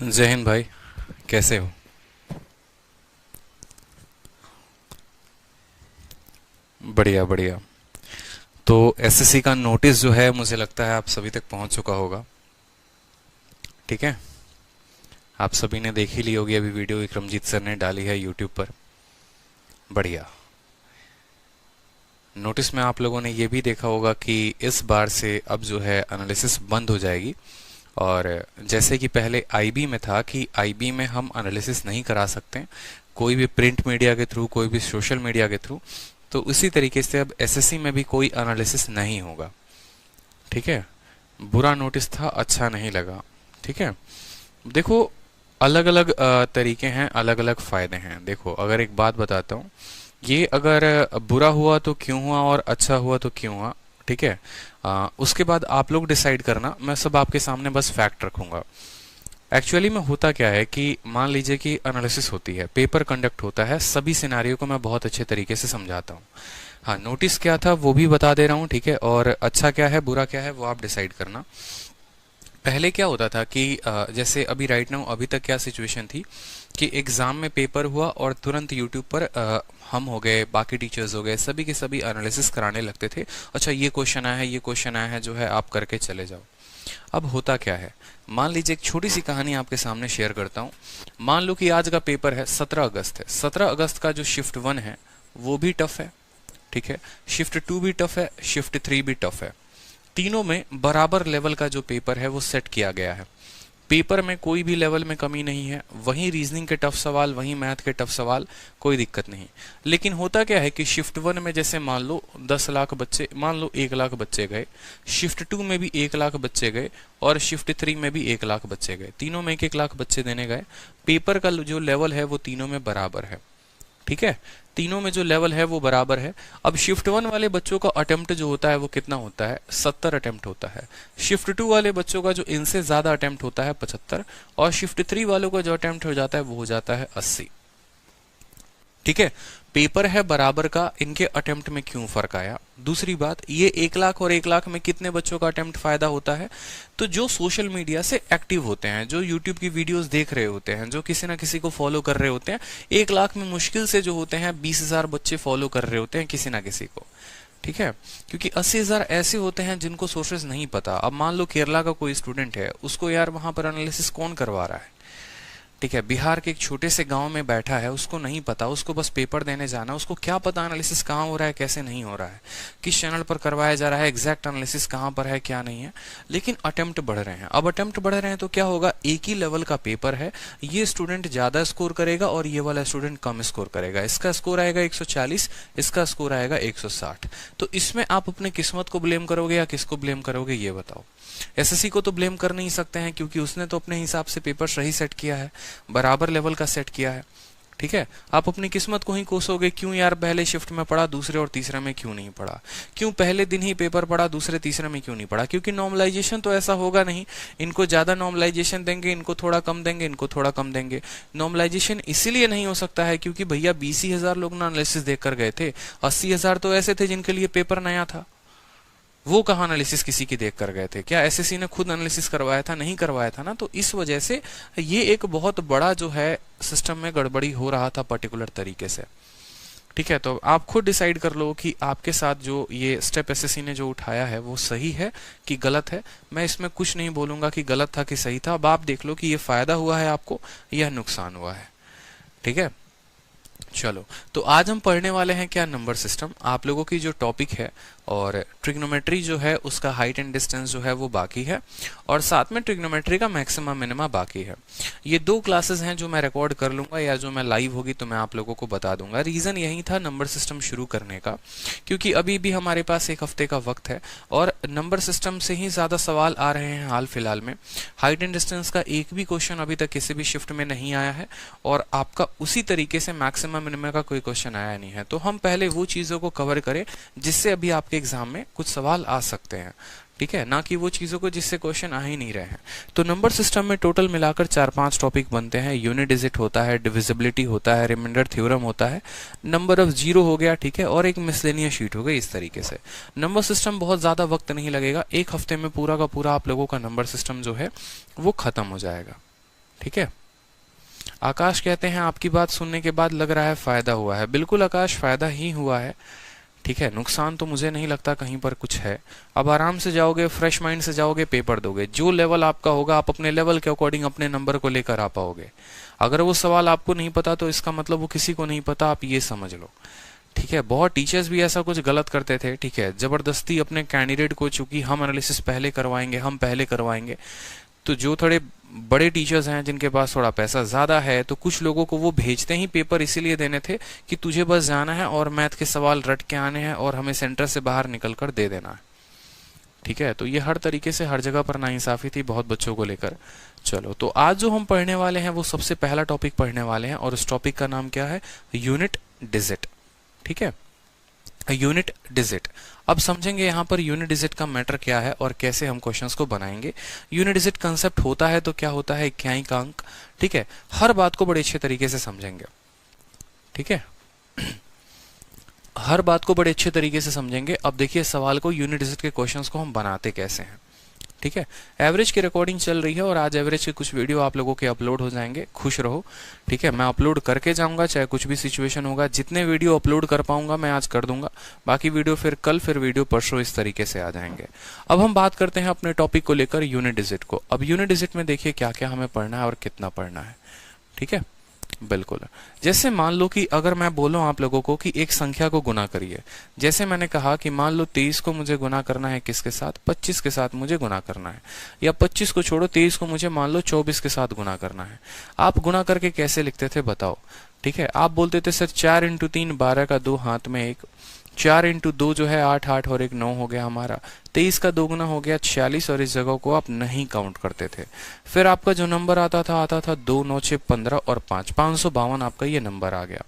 जय हिंद भाई। कैसे हो? बढ़िया बढ़िया। तो एसएससी का नोटिस जो है मुझे लगता है आप सभी तक पहुंच चुका होगा। ठीक है। आप सभी ने देख ही ली होगी अभी वीडियो विक्रमजीत सर ने डाली है यूट्यूब पर। बढ़िया। नोटिस में आप लोगों ने ये भी देखा होगा कि इस बार से अब जो है एनालिसिस बंद हो जाएगी। और जैसे कि पहले आईबी में था कि आईबी में हम एनालिसिस नहीं करा सकते कोई भी प्रिंट मीडिया के थ्रू, कोई भी सोशल मीडिया के थ्रू, तो उसी तरीके से अब एसएससी में भी कोई एनालिसिस नहीं होगा। ठीक है। बुरा नोटिस था, अच्छा नहीं लगा। ठीक है। देखो, अलग अलग तरीके हैं, अलग अलग फायदे हैं। देखो, अगर एक बात बताता हूँ, ये अगर बुरा हुआ तो क्यों हुआ और अच्छा हुआ तो क्यों हुआ। ठीक है। उसके बाद आप लोग डिसाइड करना, मैं सब आपके सामने बस फैक्ट रखूंगा। एक्चुअली में होता क्या है कि मान लीजिए कि एनालिसिस होती है, पेपर कंडक्ट होता है, सभी सिनारियों को मैं बहुत अच्छे तरीके से समझाता हूँ। हाँ, नोटिस क्या था वो भी बता दे रहा हूँ। ठीक है। और अच्छा क्या है बुरा क्या है वो आप डिसाइड करना। पहले क्या होता था कि जैसे अभी राइट नाउ अभी तक क्या सिचुएशन थी कि एग्जाम में पेपर हुआ और तुरंत यूट्यूब पर हम हो गए, बाकी टीचर्स हो गए, सभी के सभी एनालिसिस कराने लगते थे। अच्छा, ये क्वेश्चन आया है, ये क्वेश्चन आया है, जो है आप करके चले जाओ। अब होता क्या है, मान लीजिए एक छोटी सी कहानी आपके सामने शेयर करता हूँ। मान लो कि आज का पेपर है, 17 अगस्त है। 17 अगस्त का जो शिफ्ट 1 है वो भी टफ है। ठीक है। शिफ्ट 2 भी टफ है, शिफ्ट 3 भी टफ है। तीनों में बराबर लेवल का जो पेपर है वो सेट किया गया है। पेपर में कोई भी लेवल में कमी नहीं है, वहीं रीजनिंग के टफ सवाल, वहीं मैथ के टफ सवाल, कोई दिक्कत नहीं। लेकिन होता क्या है कि शिफ्ट 1 में जैसे मान लो 10 लाख बच्चे, मान लो 1 लाख बच्चे गए, शिफ्ट 2 में भी 1 लाख बच्चे गए, और शिफ्ट 3 में भी 1 लाख बच्चे गए। तीनों में 1 1 लाख बच्चे देने गए। पेपर का जो लेवल है वो तीनों में बराबर है। ठीक है। तीनों में जो लेवल है वो बराबर है। अब शिफ्ट 1 वाले बच्चों का अटेम्प्ट जो होता है वो कितना होता है? 70 अटेम्प्ट होता है। शिफ्ट 2 वाले बच्चों का जो इनसे ज्यादा अटेम्प्ट होता है 75, और शिफ्ट 3 वालों का जो अटेम्प्ट हो जाता है वो हो जाता है 80। ठीक है। पेपर है बराबर का, इनके अटेम्प्ट में क्यों फर्क आया? दूसरी बात, ये 1 लाख और 1 लाख में कितने बच्चों का अटेम्प्ट फायदा होता है? तो जो सोशल मीडिया से एक्टिव होते हैं, जो यूट्यूब की वीडियोस देख रहे होते हैं, जो किसी ना किसी को फॉलो कर रहे होते हैं। 1 लाख में मुश्किल से जो होते हैं 20,000 बच्चे फॉलो कर रहे होते हैं किसी ना किसी को। ठीक है। क्योंकि 80,000 ऐसे होते हैं जिनको सोर्सेज नहीं पता। अब मान लो केरला का कोई स्टूडेंट है, उसको यार वहां पर एनालिसिस कौन करवा रहा है? ठीक है। बिहार के एक छोटे से गांव में बैठा है, उसको नहीं पता, उसको बस पेपर देने जाना, उसको क्या पता एनालिसिस कहाँ हो रहा है, कैसे नहीं हो रहा है, किस चैनल पर करवाया जा रहा है, एग्जैक्ट एनालिसिस कहाँ पर है, क्या नहीं है। लेकिन अटेम्प्ट बढ़ रहे हैं। अब अटेम्प्ट बढ़ रहे हैं तो क्या होगा, एक ही लेवल का पेपर है, ये स्टूडेंट ज्यादा स्कोर करेगा और ये वाला स्टूडेंट कम स्कोर करेगा। इसका स्कोर आएगा 140, इसका स्कोर आएगा 160। तो इसमें आप अपने किस्मत को ब्लेम करोगे या किसको ब्लेम करोगे, ये बताओ। एसएससी को तो ब्लेम कर नहीं सकते हैं, क्योंकि उसने तो अपने हिसाब से पेपर सही सेट किया है, बराबर लेवल का सेट किया है। ठीक है। आप अपनी किस्मत को ही कोसोगे, क्यों यार पहले शिफ्ट में पढ़ा, दूसरे और तीसरे में क्यों नहीं पढ़ा, क्यों पहले दिन ही पेपर पढ़ा, दूसरे तीसरे में क्यों नहीं पढ़ा? क्योंकि नॉर्मलाइजेशन तो ऐसा होगा नहीं। इनको ज्यादा नॉर्मलाइजेशन देंगे, इनको थोड़ा कम देंगे, इनको थोड़ा कम देंगे। नॉर्मलाइजेशन इसीलिए नहीं हो सकता है क्योंकि भैया 20,000 लोग ना एनालिसिस देकर गए थे, 80,000 तो ऐसे थे जिनके लिए पेपर नया था। वो कहाँ एनालिसिस किसी की देख कर गए थे? क्या एसएससी ने खुद एनालिसिस करवाया था? नहीं करवाया था ना। तो इस वजह से ये एक बहुत बड़ा जो है सिस्टम में गड़बड़ी हो रहा था पर्टिकुलर तरीके से। ठीक है। तो आप खुद डिसाइड कर लो कि आपके साथ जो ये स्टेप एसएससी ने जो उठाया है वो सही है कि गलत है। मैं इसमें कुछ नहीं बोलूंगा कि गलत था कि सही था। अब आप देख लो कि ये फायदा हुआ है आपको या नुकसान हुआ है। ठीक है। चलो, तो आज हम पढ़ने वाले हैं क्या, नंबर सिस्टम। आप लोगों की जो टॉपिक है, और ट्रिग्नोमेट्री जो है उसका हाइट एंड डिस्टेंस जो है वो बाकी है, और साथ में ट्रिग्नोमेट्री का मैक्सिमम मिनिमा बाकी है। ये दो क्लासेस हैं जो मैं रिकॉर्ड कर लूंगा, या जो मैं लाइव होगी तो मैं आप लोगों को बता दूंगा। रीजन यही था नंबर सिस्टम शुरू करने का, क्योंकि अभी भी हमारे पास एक हफ्ते का वक्त है और नंबर सिस्टम से ही ज्यादा सवाल आ रहे हैं हाल फिलहाल में। हाइट एंड डिस्टेंस का एक भी क्वेश्चन अभी तक किसी भी शिफ्ट में नहीं आया है, और आपका उसी तरीके से मैक्सिमम मिनिमम का कोई क्वेश्चन आया नहीं है। तो हम पहले वो चीजों को कवर करें जिससे अभी आपके एग्जाम में कुछ सवाल आ सकते हैं। ठीक है, ना कि वो चीजों को जिससे क्वेश्चन आ ही नहीं रहे हैं। तो नंबर सिस्टम में टोटल मिलाकर 4-5 टॉपिक बनते हैं। यूनिट डिजिट होता है, डिविजिबिलिटी होता है, रिमाइंडर थ्योरम होता है, नंबर ऑफ जीरो हो गया, ठीक है, और एक मिसलेनियस शीट हो गई। इस तरीके से नंबर सिस्टम बहुत ज्यादा वक्त नहीं लगेगा, एक हफ्ते में पूरा का पूरा आप लोगों का नंबर सिस्टम जो है वो खत्म हो जाएगा। ठीक है। आकाश कहते हैं आपकी बात सुनने के बाद लग रहा है फायदा हुआ है। बिल्कुल आकाश, फायदा ही हुआ है। ठीक है, नुकसान तो मुझे नहीं लगता कहीं पर कुछ है। अब आराम से जाओगे, फ्रेश माइंड से जाओगे, पेपर दोगे। जो लेवल आपका होगा आप अपने लेवल के अकॉर्डिंग अपने नंबर को लेकर आ पाओगे। अगर वो सवाल आपको नहीं पता तो इसका मतलब वो किसी को नहीं पता, आप ये समझ लो। ठीक है, बहुत टीचर्स भी ऐसा कुछ गलत करते थे। ठीक है, जबरदस्ती अपने कैंडिडेट को, चूंकि हम एनालिसिस पहले करवाएंगे, हम पहले करवाएंगे, तो जो थोड़े बड़े टीचर्स हैं जिनके पास थोड़ा पैसा ज्यादा है, तो कुछ लोगों को वो भेजते ही पेपर इसीलिए देने थे कि तुझे बस जाना है और मैथ के सवाल रट के आने हैं और हमें सेंटर से बाहर निकल कर दे देना है। ठीक है, तो ये हर तरीके से हर जगह पर नाइंसाफी थी बहुत बच्चों को लेकर। चलो, तो आज जो हम पढ़ने वाले हैं वो सबसे पहला टॉपिक पढ़ने वाले हैं और उस टॉपिक का नाम क्या है? Unit digit. ठीक है, यूनिट डिजिट। अब समझेंगे यहाँ पर यूनिट डिजिट का मैटर क्या है और कैसे हम क्वेश्चंस को बनाएंगे। यूनिट डिजिट कंसेप्ट होता है तो क्या होता है? इक्याई का अंक। ठीक है, हर बात को बड़े अच्छे तरीके से समझेंगे। ठीक है, हर बात को बड़े अच्छे तरीके से समझेंगे। अब देखिए सवाल को, यूनिट डिजिट के क्वेश्चंस को हम बनाते कैसे हैं। ठीक है, एवरेज की रिकॉर्डिंग चल रही है और आज एवरेज के कुछ वीडियो आप लोगों के अपलोड हो जाएंगे, खुश रहो। ठीक है, मैं अपलोड करके जाऊंगा चाहे कुछ भी सिचुएशन होगा। जितने वीडियो अपलोड कर पाऊंगा मैं आज कर दूंगा, बाकी वीडियो फिर कल, फिर वीडियो परसों, इस तरीके से आ जाएंगे। अब हम बात करते हैं अपने टॉपिक को लेकर, यूनिट डिजिट को। अब यूनिट डिजिट में देखिए क्या क्या हमें पढ़ना है और कितना पढ़ना है। ठीक है, बिल्कुल। जैसे मान लो कि अगर मैं बोलूं आप लोगों को कि एक संख्या को गुना करिए, जैसे मैंने कहा कि मान लो 23 को मुझे गुना करना है किसके साथ? 25 के साथ मुझे गुना करना है। या 25 को छोड़ो, 23 को मुझे मान लो 24 के साथ गुना करना है। आप गुना करके कैसे लिखते थे बताओ? ठीक है, आप बोलते थे सर 4 × 3 12 का 2 हाथ में 1, 4 × 2 जो है 8 8 और 1 9 हो गया हमारा। 23 का 2 गुना हो गया 46 और इस जगह को आप नहीं काउंट करते थे। फिर आपका जो नंबर आता था 2 9 6 15 और 5, 552 आपका ये नंबर आ गया।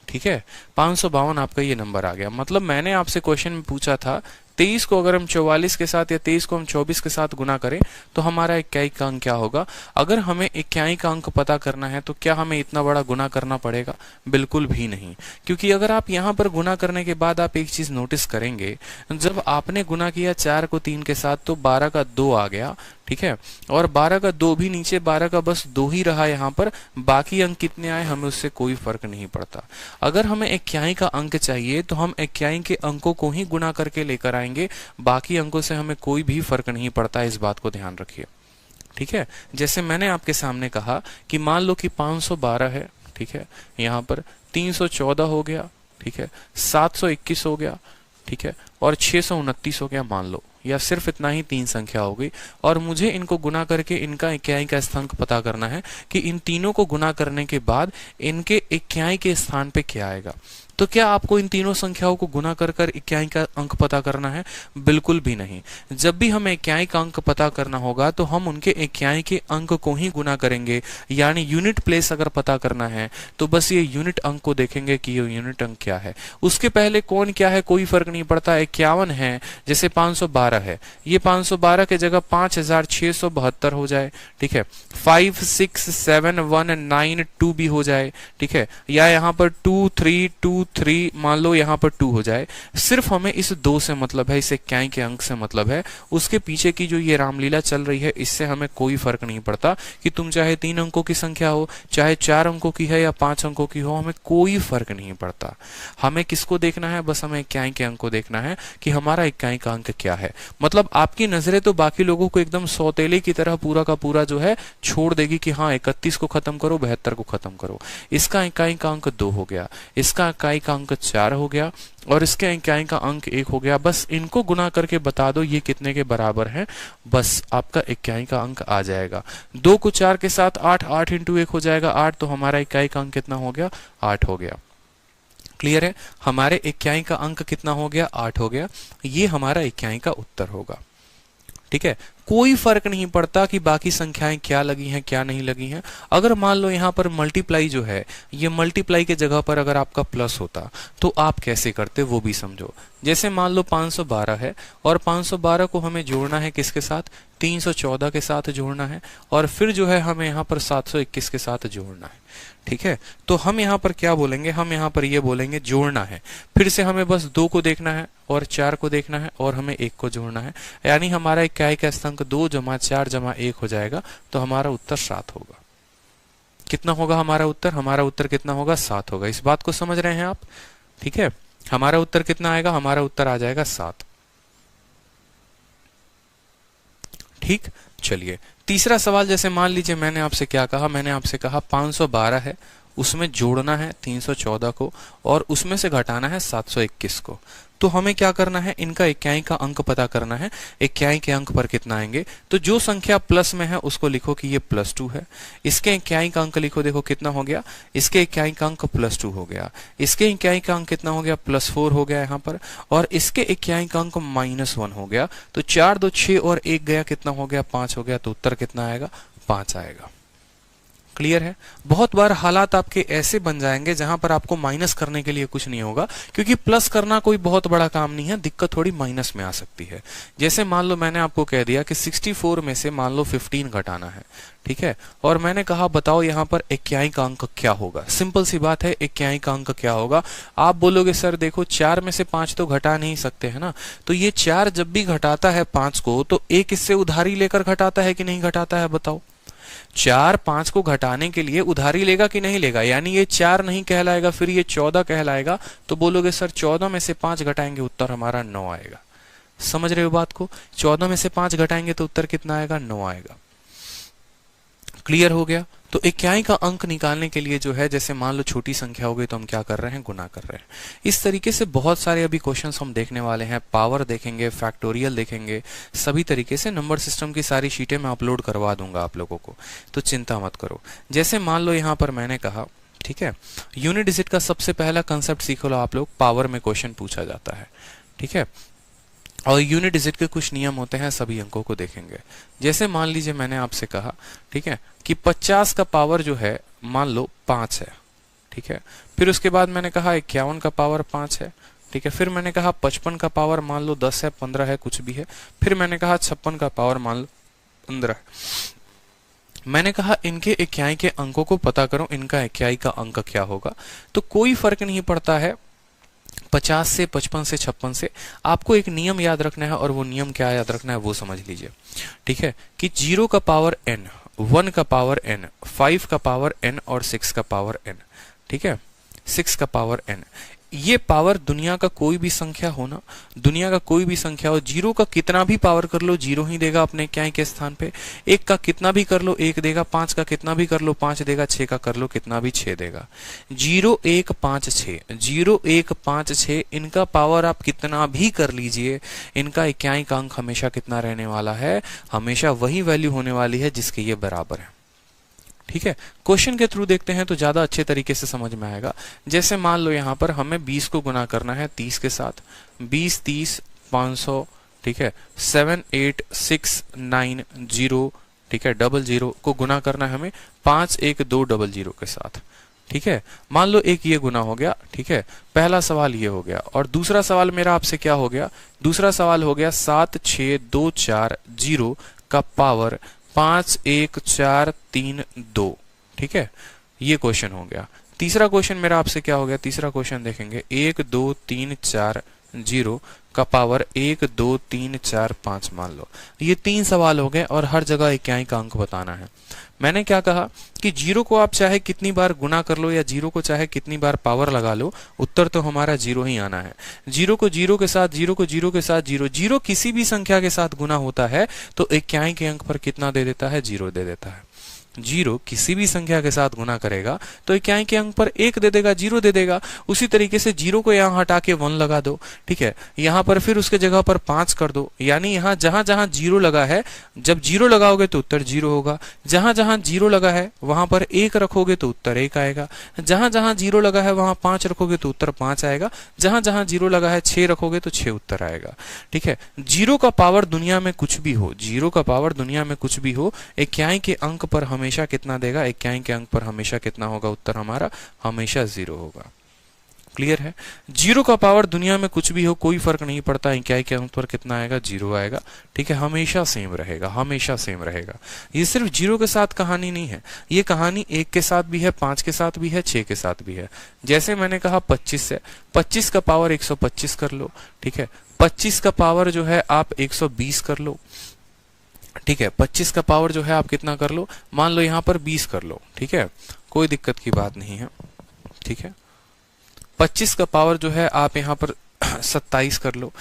ठीक है, 552 आपका ये नंबर आ गया। मतलब मैंने आपसे क्वेश्चन में पूछा था 23 को अगर हम 44 के साथ या 23 को हम 24 के साथ गुना करें तो हमारा इक्याई का अंक क्या होगा? अगर हमें इक्याई का अंक पता करना है तो क्या हमें इतना बड़ा गुना करना पड़ेगा? बिल्कुल भी नहीं। क्योंकि अगर आप यहाँ पर गुना करने के बाद आप एक चीज नोटिस करेंगे, जब आपने गुना किया 4 को 3 के साथ तो 12 का 2 आ गया। ठीक है, और 12 का 2 भी नीचे, 12 का बस 2 ही रहा यहाँ पर। बाकी अंक कितने आए हमें उससे कोई फर्क नहीं पड़ता। अगर हमें इक्याई का अंक चाहिए तो हम इक्याई के अंकों को ही गुना करके लेकर आएंगे, बाकी अंकों से हमें कोई भी फर्क नहीं पड़ता। इस बात को ध्यान रखिए। ठीक है, जैसे मैंने आपके सामने कहा कि मान लो कि 512 है। ठीक है, यहाँ पर 314 हो गया। ठीक है, 721 हो गया। ठीक है, और 629 हो गया मान लो, या सिर्फ इतना ही 3 संख्या हो गई। और मुझे इनको गुना करके इनका इक्याई का स्थानांक पता करना है कि इन तीनों को गुना करने के बाद इनके इक्याई के स्थान पे क्या आएगा। तो क्या आपको इन तीनों संख्याओं को गुना कर कर इक्याई का अंक पता करना है? बिल्कुल भी नहीं। जब भी हमें इक्याई का अंक पता करना होगा तो हम उनके इक्याई के अंक को ही गुना करेंगे। यानी यूनिट प्लेस अगर पता करना है तो बस ये यूनिट अंक को देखेंगे कि ये यूनिट अंक क्या है। उसके पहले कौन क्या है कोई फर्क नहीं पड़ता। 51 है, जैसे 512 है, ये 512 के जगह 5672 हो जाए। ठीक है, 5 6 7 1 9 2 भी हो जाए। ठीक है, या यहाँ पर 2 3 2 3 मान लो यहाँ पर 2 हो जाए। सिर्फ हमें इस 2 से मतलब है, इसे इक्याई के अंक से मतलब है। उसके पीछे की जो ये रामलीला चल रही है इससे हमें कोई फर्क नहीं पड़ता कि तुम चाहे 3 अंकों की संख्या हो, चाहे 4 अंकों की है या 5 अंकों की हो, हमें कोई फर्क नहीं पड़ता। हमें किसको देखना है? बस हमें इक्याई के अंक को देखना है कि हमारा इक्याई का अंक क्या है। मतलब आपकी नजरें तो बाकी लोगों को एकदम सौतेले की तरह पूरा का पूरा जो है छोड़ देगी कि हाँ 31 को खत्म करो, 72 को खत्म करो। इसका इक्याई का अंक 2 हो गया, इसका इक्याई का अंक 4 हो गया और इसके इक्याई का अंक 1 हो गया। बस इनको गुना करके बता दो ये कितने के बराबर है, बस आपका इक्याई का अंक आ जाएगा। 2 को 4 के साथ 8, 8 × 1 हो जाएगा 8, तो हमारा इक्याई का अंक कितना हो गया? 8 हो गया। क्लियर है? हमारे इक्याई का अंक कितना हो गया? 8 हो गया। ये हमारा इक्याई का उत्तर होगा। ठीक है, कोई फर्क नहीं पड़ता कि बाकी संख्याएं क्या लगी हैं क्या नहीं लगी हैं। अगर मान लो यहाँ पर मल्टीप्लाई जो है, ये मल्टीप्लाई के जगह पर अगर आपका प्लस होता तो आप कैसे करते वो भी समझो। जैसे मान लो 512 है और 512 को हमें जोड़ना है किसके साथ? 314 के साथ जोड़ना है और फिर जो है हमें यहाँ पर 721 के साथ जोड़ना है। ठीक है, तो हम यहाँ पर क्या बोलेंगे? हम यहाँ पर ये बोलेंगे जोड़ना है। फिर से हमें बस 2 को देखना है और 4 को देखना है और हमें 1 को जोड़ना है। यानी हमारा इक्याई का स्थानांक 2 + 4 + 1 हो जाएगा, तो हमारा उत्तर 7 होगा। कितना होगा हमारा उत्तर? हमारा उत्तर कितना होगा? 7 होगा। इस बात को समझ रहे हैं आप? ठीक है, हमारा उत्तर कितना आएगा? हमारा उत्तर आ जाएगा 7। ठीक, चलिए तीसरा सवाल, जैसे मान लीजिए मैंने आपसे क्या कहा, मैंने आपसे कहा 512 है, उसमें जोड़ना है 314 को और उसमें से घटाना है 721 को। तो हमें क्या करना है? इनका इक्याई का अंक पता करना है। इक्याई के अंक पर कितना आएंगे? तो जो संख्या प्लस में है उसको लिखो कि ये +2 है। इसके इक्याई का अंक लिखो, देखो कितना हो गया, इसके इक्याई का अंक +2 हो गया। इसके इक्याई का अंक कितना हो गया? +4 हो गया यहाँ पर। और इसके इक्याई का अंक -1 हो गया। तो 4 2 6 और 1 गया, कितना हो गया? 5 हो गया। तो उत्तर कितना आएगा? 5 आएगा। क्लियर है? बहुत बार हालात आपके ऐसे बन जाएंगे जहां पर आपको माइनस करने के लिए कुछ नहीं होगा, क्योंकि प्लस करना कोई बहुत बड़ा काम नहीं है, दिक्कत थोड़ी माइनस में आ सकती है। जैसे मान लो मैंने आपको कह दिया कि 64 में से मान लो 15 घटाना है, ठीक है, और मैंने कहा बताओ यहाँ पर इक्याई का अंक क्या होगा। सिंपल सी बात है, इक्याई का अंक क्या होगा? आप बोलोगे सर देखो 4 में से 5 तो घटा नहीं सकते है ना, तो ये 4 जब भी घटाता है 5 को, तो एक इससे उधारी लेकर घटाता है कि नहीं घटाता है? बताओ। 4 5 को घटाने के लिए उधारी लेगा कि नहीं लेगा? यानी ये 4 नहीं कहलाएगा, फिर ये 14 कहलाएगा। तो बोलोगे सर 14 में से 5 घटाएंगे, उत्तर हमारा 9 आएगा। समझ रहे हो बात को? 14 में से 5 घटाएंगे तो उत्तर कितना आएगा? 9 आएगा। क्लियर हो गया? तो इक्याई का अंक निकालने के लिए जो है, जैसे मान लो छोटी संख्या हो गई तो हम क्या कर रहे हैं? गुना कर रहे हैं। इस तरीके से बहुत सारे अभी क्वेश्चंस हम देखने वाले हैं। पावर देखेंगे, फैक्टोरियल देखेंगे, सभी तरीके से नंबर सिस्टम की सारी शीटें मैं अपलोड करवा दूंगा आप लोगों को, तो चिंता मत करो। जैसे मान लो यहाँ पर मैंने कहा, ठीक है, यूनिट डिजिट का सबसे पहला कंसेप्ट सीख लो आप लोग। पावर में क्वेश्चन पूछा जाता है, ठीक है, और यूनिट डिजिट के कुछ नियम होते हैं, सभी अंकों को देखेंगे। जैसे मान लीजिए मैंने आपसे कहा, ठीक है, कि 50 का पावर जो है मान लो 5 है, ठीक है, फिर उसके बाद मैंने कहा 51 का पावर 5 है, ठीक है, फिर मैंने कहा 55 का पावर मान लो 10 है, 15 है, कुछ भी है, फिर मैंने कहा 56 का पावर मान लो 15 है। मैंने कहा इनके इक्याई के अंकों को पता करो, इनका इक्याई का अंक क्या होगा। तो कोई फर्क नहीं पड़ता है 50 से, 55 से, 56 से। आपको एक नियम याद रखना है, और वो नियम क्या याद रखना है वो समझ लीजिए, ठीक है, कि 0 का पावर n, 1 का पावर n, 5 का पावर n और 6 का पावर n, ठीक है, 6 का पावर n, ये पावर दुनिया का कोई भी संख्या हो ना, दुनिया का कोई भी संख्या हो, 0 का कितना भी पावर कर लो 0 ही देगा अपने इक्याई के स्थान पे। 1 का कितना भी कर लो 1 देगा, 5 का कितना भी कर लो 5 देगा, 6 का कर लो कितना भी 6 देगा। 0 1 5 6, 0 1 5 6, इनका पावर आप कितना भी कर लीजिए, इनका इक्याई का अंक हमेशा कितना रहने वाला है? हमेशा वही वैल्यू होने वाली है जिसके ये बराबर है। ठीक है, क्वेश्चन के थ्रू देखते हैं तो ज्यादा अच्छे तरीके से समझ में आएगा। जैसे मान लो यहाँ पर हमें 20 को गुना करना है 30 के साथ, 20 30 500, ठीक है, 7 8 6 9 0, ठीक है, 00 को गुना करना है हमें 5 1 2 00 के साथ। ठीक है, मान लो एक ये गुना हो गया, ठीक है, पहला सवाल ये हो गया। और दूसरा सवाल मेरा आपसे क्या हो गया? दूसरा सवाल हो गया 7 6 2 4 0 का पावर 5 1 4 3 2, ठीक है, ये क्वेश्चन हो गया। तीसरा क्वेश्चन मेरा आपसे क्या हो गया? तीसरा क्वेश्चन देखेंगे 1 2 3 4 0 का पावर 1 2 3 4 5 मान लो। ये 3 सवाल हो गए और हर जगह इक्याई का अंक बताना है। मैंने क्या कहा कि 0 को आप चाहे कितनी बार गुना कर लो या 0 को चाहे कितनी बार पावर लगा लो, उत्तर तो हमारा 0 ही आना है। 0 को 0 के साथ, 0 को 0 के साथ 0, 0 किसी भी संख्या के साथ गुना होता है तो इक्याई के अंक पर कितना दे देता है? 0 दे देता है। 0 किसी भी संख्या के साथ गुना करेगा तो इक्याई के अंक पर 1 दे देगा, 0 दे देगा। उसी तरीके से 0 को यहाँ हटा के 1 लगा दो, ठीक है, यहाँ पर फिर उसके जगह पर 5 कर दो, यानी यहाँ जहां जहां 0 लगा है, जब 0 लगाओगे तो उत्तर 0 होगा। जहां जहां 0 लगा है वहां पर 1 रखोगे तो उत्तर 1 आएगा। जहां जहां 0 लगा है वहां 5 रखोगे तो उत्तर 5 आएगा। जहां जहां 0 लगा है 6 रखोगे तो 6 उत्तर आएगा। ठीक है, 0 का पावर दुनिया में कुछ भी हो, 0 का पावर दुनिया में कुछ भी हो, इक्याई के अंक पर हमेशा कितना देगा? इक्याई के अंक पर हमेशा कितना होगा? उत्तर हमारा हमेशा 0 होगा। क्लियर है? 0 का पावर दुनिया में कुछ भी हो, कोई फर्क नहीं पड़ता, इक्याई के अंक पर कितना आएगा? 0 आएगा। ठीक है, हमेशा सेम रहेगा, हमेशा सेम रहेगा। ये सिर्फ 0 के साथ कहानी नहीं है, ये कहानी 1 के साथ भी है, 5 के साथ भी है, 6 के साथ भी है। जैसे मैंने कहा 25 है, 25 का पावर 125 कर लो, ठीक है, 25 का पावर जो है आप 120 कर लो, ठीक है, 25 का पावर जो है आप कितना कर लो, मान लो यहाँ पर 20 कर लो, ठीक है, कोई दिक्कत की बात नहीं है, ठीक है। 25 का पावर जो है आप यहाँ पर 27 कर लो।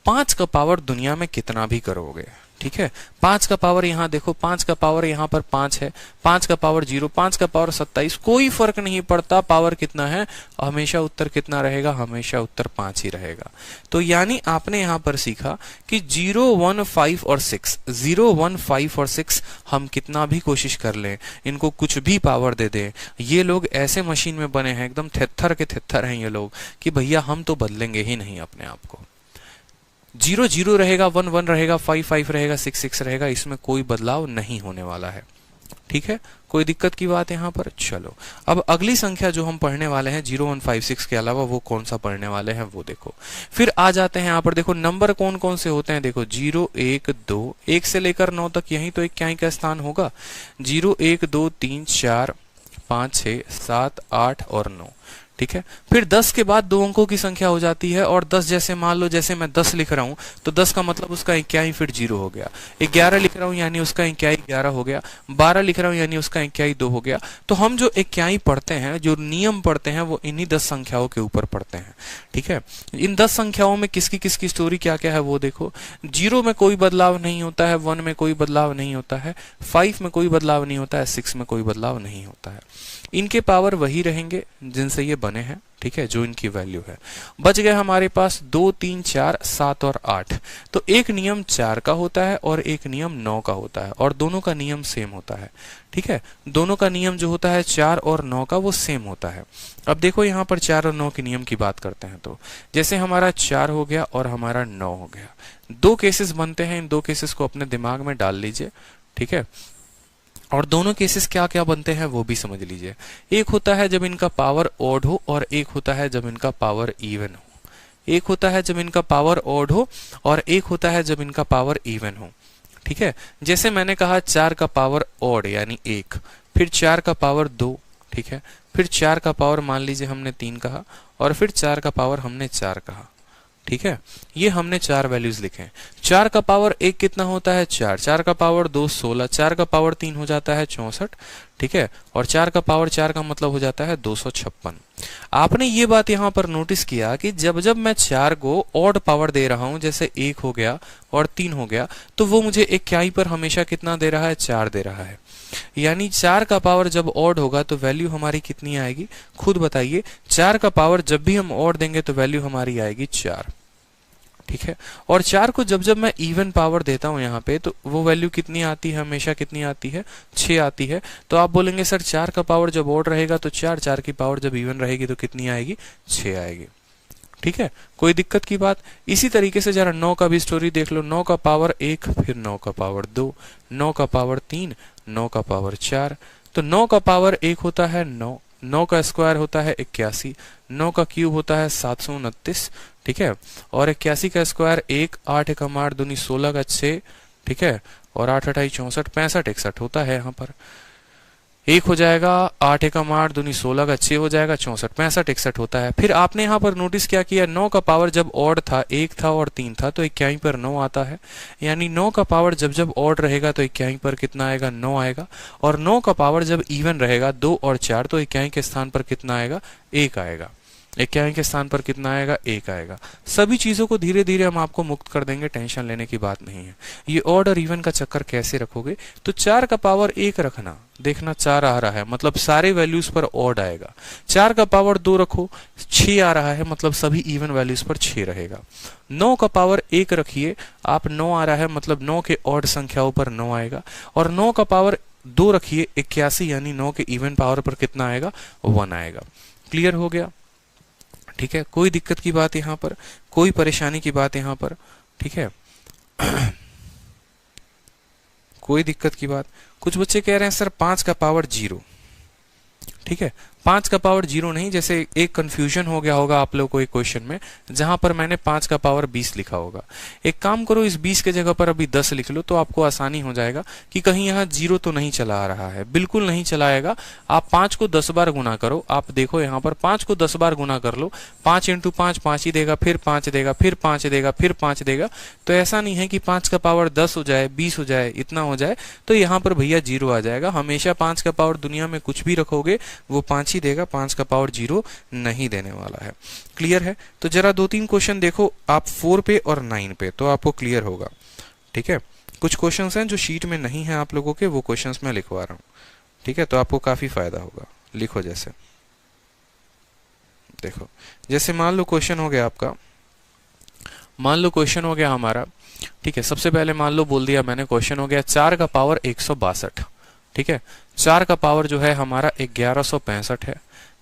5 का पावर दुनिया में कितना भी करोगे, ठीक है, 5 का पावर यहाँ देखो, 5 का पावर यहाँ पर 5 है, 5 का पावर 0, 5 का पावर 27, कोई फर्क नहीं पड़ता पावर कितना है, हमेशा उत्तर कितना रहेगा, हमेशा उत्तर 5 ही रहेगा। तो यानी आपने यहाँ पर सीखा कि 0, 1, 5 और 6, 0, 1, 5 और 6 हम कितना भी कोशिश कर लें, इनको कुछ भी पावर दे दें, ये लोग ऐसे मशीन में बने हैं, एकदम थेत्थर के थेत्थर हैं ये लोग, कि भैया हम तो बदलेंगे ही नहीं अपने आप को। 0, 0 रहेगा, 1, 1 रहेगा, 5, 5 रहेगा, 6, 6 रहेगा, इसमें कोई बदलाव नहीं होने वाला है, ठीक है, कोई दिक्कत की बात यहाँ पर। चलो अब अगली संख्या जो हम पढ़ने वाले हैं 0, 1, 5, 6 के अलावा, वो कौन सा पढ़ने वाले हैं वो देखो। फिर आ जाते हैं यहाँ पर, देखो नंबर कौन कौन से होते हैं, देखो 0, 1, 2, 1 से लेकर 9 तक, यही तो इक्याई का स्थान होगा। 0, 1, 2, 3, 4, 5, 6, 7, 8 और 9, ठीक है। फिर 10 के बाद 2 अंकों की संख्या हो जाती है, और 10 जैसे मान लो, जैसे मैं 10 लिख रहा हूं तो 10 का मतलब उसका इक्याई फिर 0 हो गया। 11 लिख रहा हूं यानी उसका इक्याई 11 हो गया। 12 लिख रहा हूं यानी उसका इक्याई 2 हो गया। तो हम जो इक्याई पढ़ते हैं, जो नियम पढ़ते हैं, वो इन्हीं 10 संख्याओं के ऊपर पढ़ते हैं, ठीक है। इन 10 संख्याओं में किसकी किसकी स्टोरी क्या क्या है वो देखो। 0 में कोई बदलाव नहीं होता है, 1 में कोई बदलाव नहीं होता है, 5 में कोई बदलाव नहीं होता है, 6 में कोई बदलाव नहीं होता है। इनके पावर वही रहेंगे जिनसे ये बने हैं, ठीक है, जो इनकी वैल्यू है। बच गए हमारे पास 2, 3, 4, 7 और 8। तो एक नियम 4 का होता है और एक नियम 9 का होता है, और दोनों का नियम सेम होता है, ठीक है। दोनों का नियम जो होता है 4 और 9 का, वो सेम होता है। अब देखो यहाँ पर 4 और 9 के नियम की बात करते हैं, तो जैसे हमारा 4 हो गया और हमारा 9 हो गया, 2 केसेस बनते हैं, इन 2 केसेस को अपने दिमाग में डाल लीजिए, ठीक है। और दोनों केसेस क्या क्या बनते हैं वो भी समझ लीजिए। एक होता है जब इनका पावर ऑड हो, और एक होता है जब इनका पावर इवन हो। एक होता है जब इनका पावर ऑड हो, और एक होता है जब इनका पावर इवन हो, ठीक है। जैसे मैंने कहा 4 का पावर ऑड यानी 1, फिर 4 का पावर 2, ठीक है, फिर 4 का पावर मान लीजिए हमने 3 कहा, और फिर 4 का पावर हमने 4 कहा, ठीक है। ये हमने 4 वैल्यूज लिखे हैं। 4 का पावर 1 कितना होता है 4, 4 का पावर 2 16, 4 का पावर 3 हो जाता है 64, ठीक है, और 4 का पावर 4 का मतलब हो जाता है 256। आपने ये बात यहाँ पर नोटिस किया कि जब जब मैं 4 को ऑड पावर दे रहा हूं, जैसे 1 हो गया और 3 हो गया, तो वो मुझे इक्याई पर हमेशा कितना दे रहा है, 4 दे रहा है। यानी 4 का पावर जब ऑड होगा तो वैल्यू हमारी कितनी आएगी, खुद बताइए। 4 का पावर जब भी हम ऑड देंगे तो वैल्यू हमारी आएगी 4, ठीक है। और 4 को जब जब मैं इवन पावर देता हूं यहाँ पे, तो वो वैल्यू कितनी आती है, हमेशा कितनी आती है, 6 आती है। तो आप बोलेंगे सर 4 का पावर जब ऑड रहेगा तो 4, 4 की पावर जब इवन रहेगी तो कितनी आएगी, 6 आएगी, ठीक है, कोई दिक्कत की बात। इसी तरीके से जरा 9 का भी स्टोरी देख लो। 9 का पावर 1, फिर 9 का पावर 2, 9 का पावर 3, 9 का पावर 4। तो 9 का पावर 1 होता है 9, 9 का स्क्वायर होता है 81, 9 का क्यूब होता है 729, ठीक है, और 81 का स्क्वायर 1, 8 एकम 8 दूनी 16 का 6, ठीक है, और 8 8 64 65 61 होता है। यहाँ पर 1 हो जाएगा, 8 एकम 8 दूनी 16 का 6 हो जाएगा, 64 65 61 होता है। फिर आपने यहाँ पर नोटिस क्या किया, 9 का पावर जब ऑड था, 1 था और 3 था, तो इक्याई पर 9 आता है। यानी 9 का पावर जब जब ऑड रहेगा तो इक्याई पर कितना आएगा, 9 आएगा। और 9 का पावर जब इवन रहेगा, 2 और 4, तो इक्याई के स्थान पर कितना आएगा, 1 आएगा। इक्याई के स्थान पर कितना आएगा, 1 आएगा। सभी चीजों को धीरे धीरे हम आपको मुक्त कर देंगे, टेंशन लेने की बात नहीं है। ये ऑड और इवन का चक्कर कैसे रखोगे, तो 4 का पावर 1 रखना, देखना 4 आ रहा है मतलब सारे वैल्यूज पर ऑड आएगा। 4 का पावर 2 रखो, 6 आ रहा है मतलब सभी इवन वैल्यूज पर 6 रहेगा। 9 का पावर 1 रखिए, आप 9 आ रहा है मतलब 9 के ऑड संख्याओं पर 9 आएगा। और 9 का पावर 2 रखिए, 81, यानी 9 के इवन पावर पर कितना आएगा, 1 आएगा। क्लियर हो गया, ठीक है, कोई दिक्कत की बात यहाँ पर, कोई परेशानी की बात यहाँ पर, ठीक है। कोई दिक्कत की बात। कुछ बच्चे कह रहे हैं सर 5 का पावर 0, ठीक है, 5 का पावर 0 नहीं, जैसे एक कंफ्यूजन हो गया होगा आप लोगों को एक क्वेश्चन में जहां पर मैंने 5 का पावर 20 लिखा होगा। एक काम करो, इस 20 के जगह पर अभी 10 लिख लो तो आपको आसानी हो जाएगा कि कहीं यहाँ 0 तो नहीं चला आ रहा है। बिल्कुल नहीं चलाएगा। आप 5 को 10 बार गुना करो। आप देखो यहाँ पर 5 को 10 बार गुना कर लो, 5 इंटू 5 5 ही देगा, फिर 5 देगा, फिर 5 देगा, फिर 5 देगा। तो ऐसा नहीं है कि 5 का पावर 10 हो जाए, 20 हो जाए, इतना हो जाए तो यहाँ पर भैया 0 आ जाएगा। हमेशा 5 का पावर दुनिया में कुछ भी रखोगे वो 5 ही देगा, 5 का पावर 0 नहीं देने वाला है। क्लियर है? तो जरा 2-3 क्वेश्चन देखो आप 4 पे और 9 पे, तो आपको क्लियर होगा। ठीक है, कुछ क्वेश्चंस हैं जो शीट में नहीं है आप लोगों के, वो क्वेश्चंस मैं लिखवा रहा हूँ। ठीक है, तो आपको काफी फायदा होगा। लिखो, जैसे देखो, जैसे मान लो क्वेश्चन हो गया आपका, मान लो क्वेश्चन हो गया हमारा। ठीक है, सबसे पहले मान लो बोल दिया मैंने, क्वेश्चन हो गया 4 का पावर 162। ठीक है, 4 का पावर जो है हमारा 1165 है।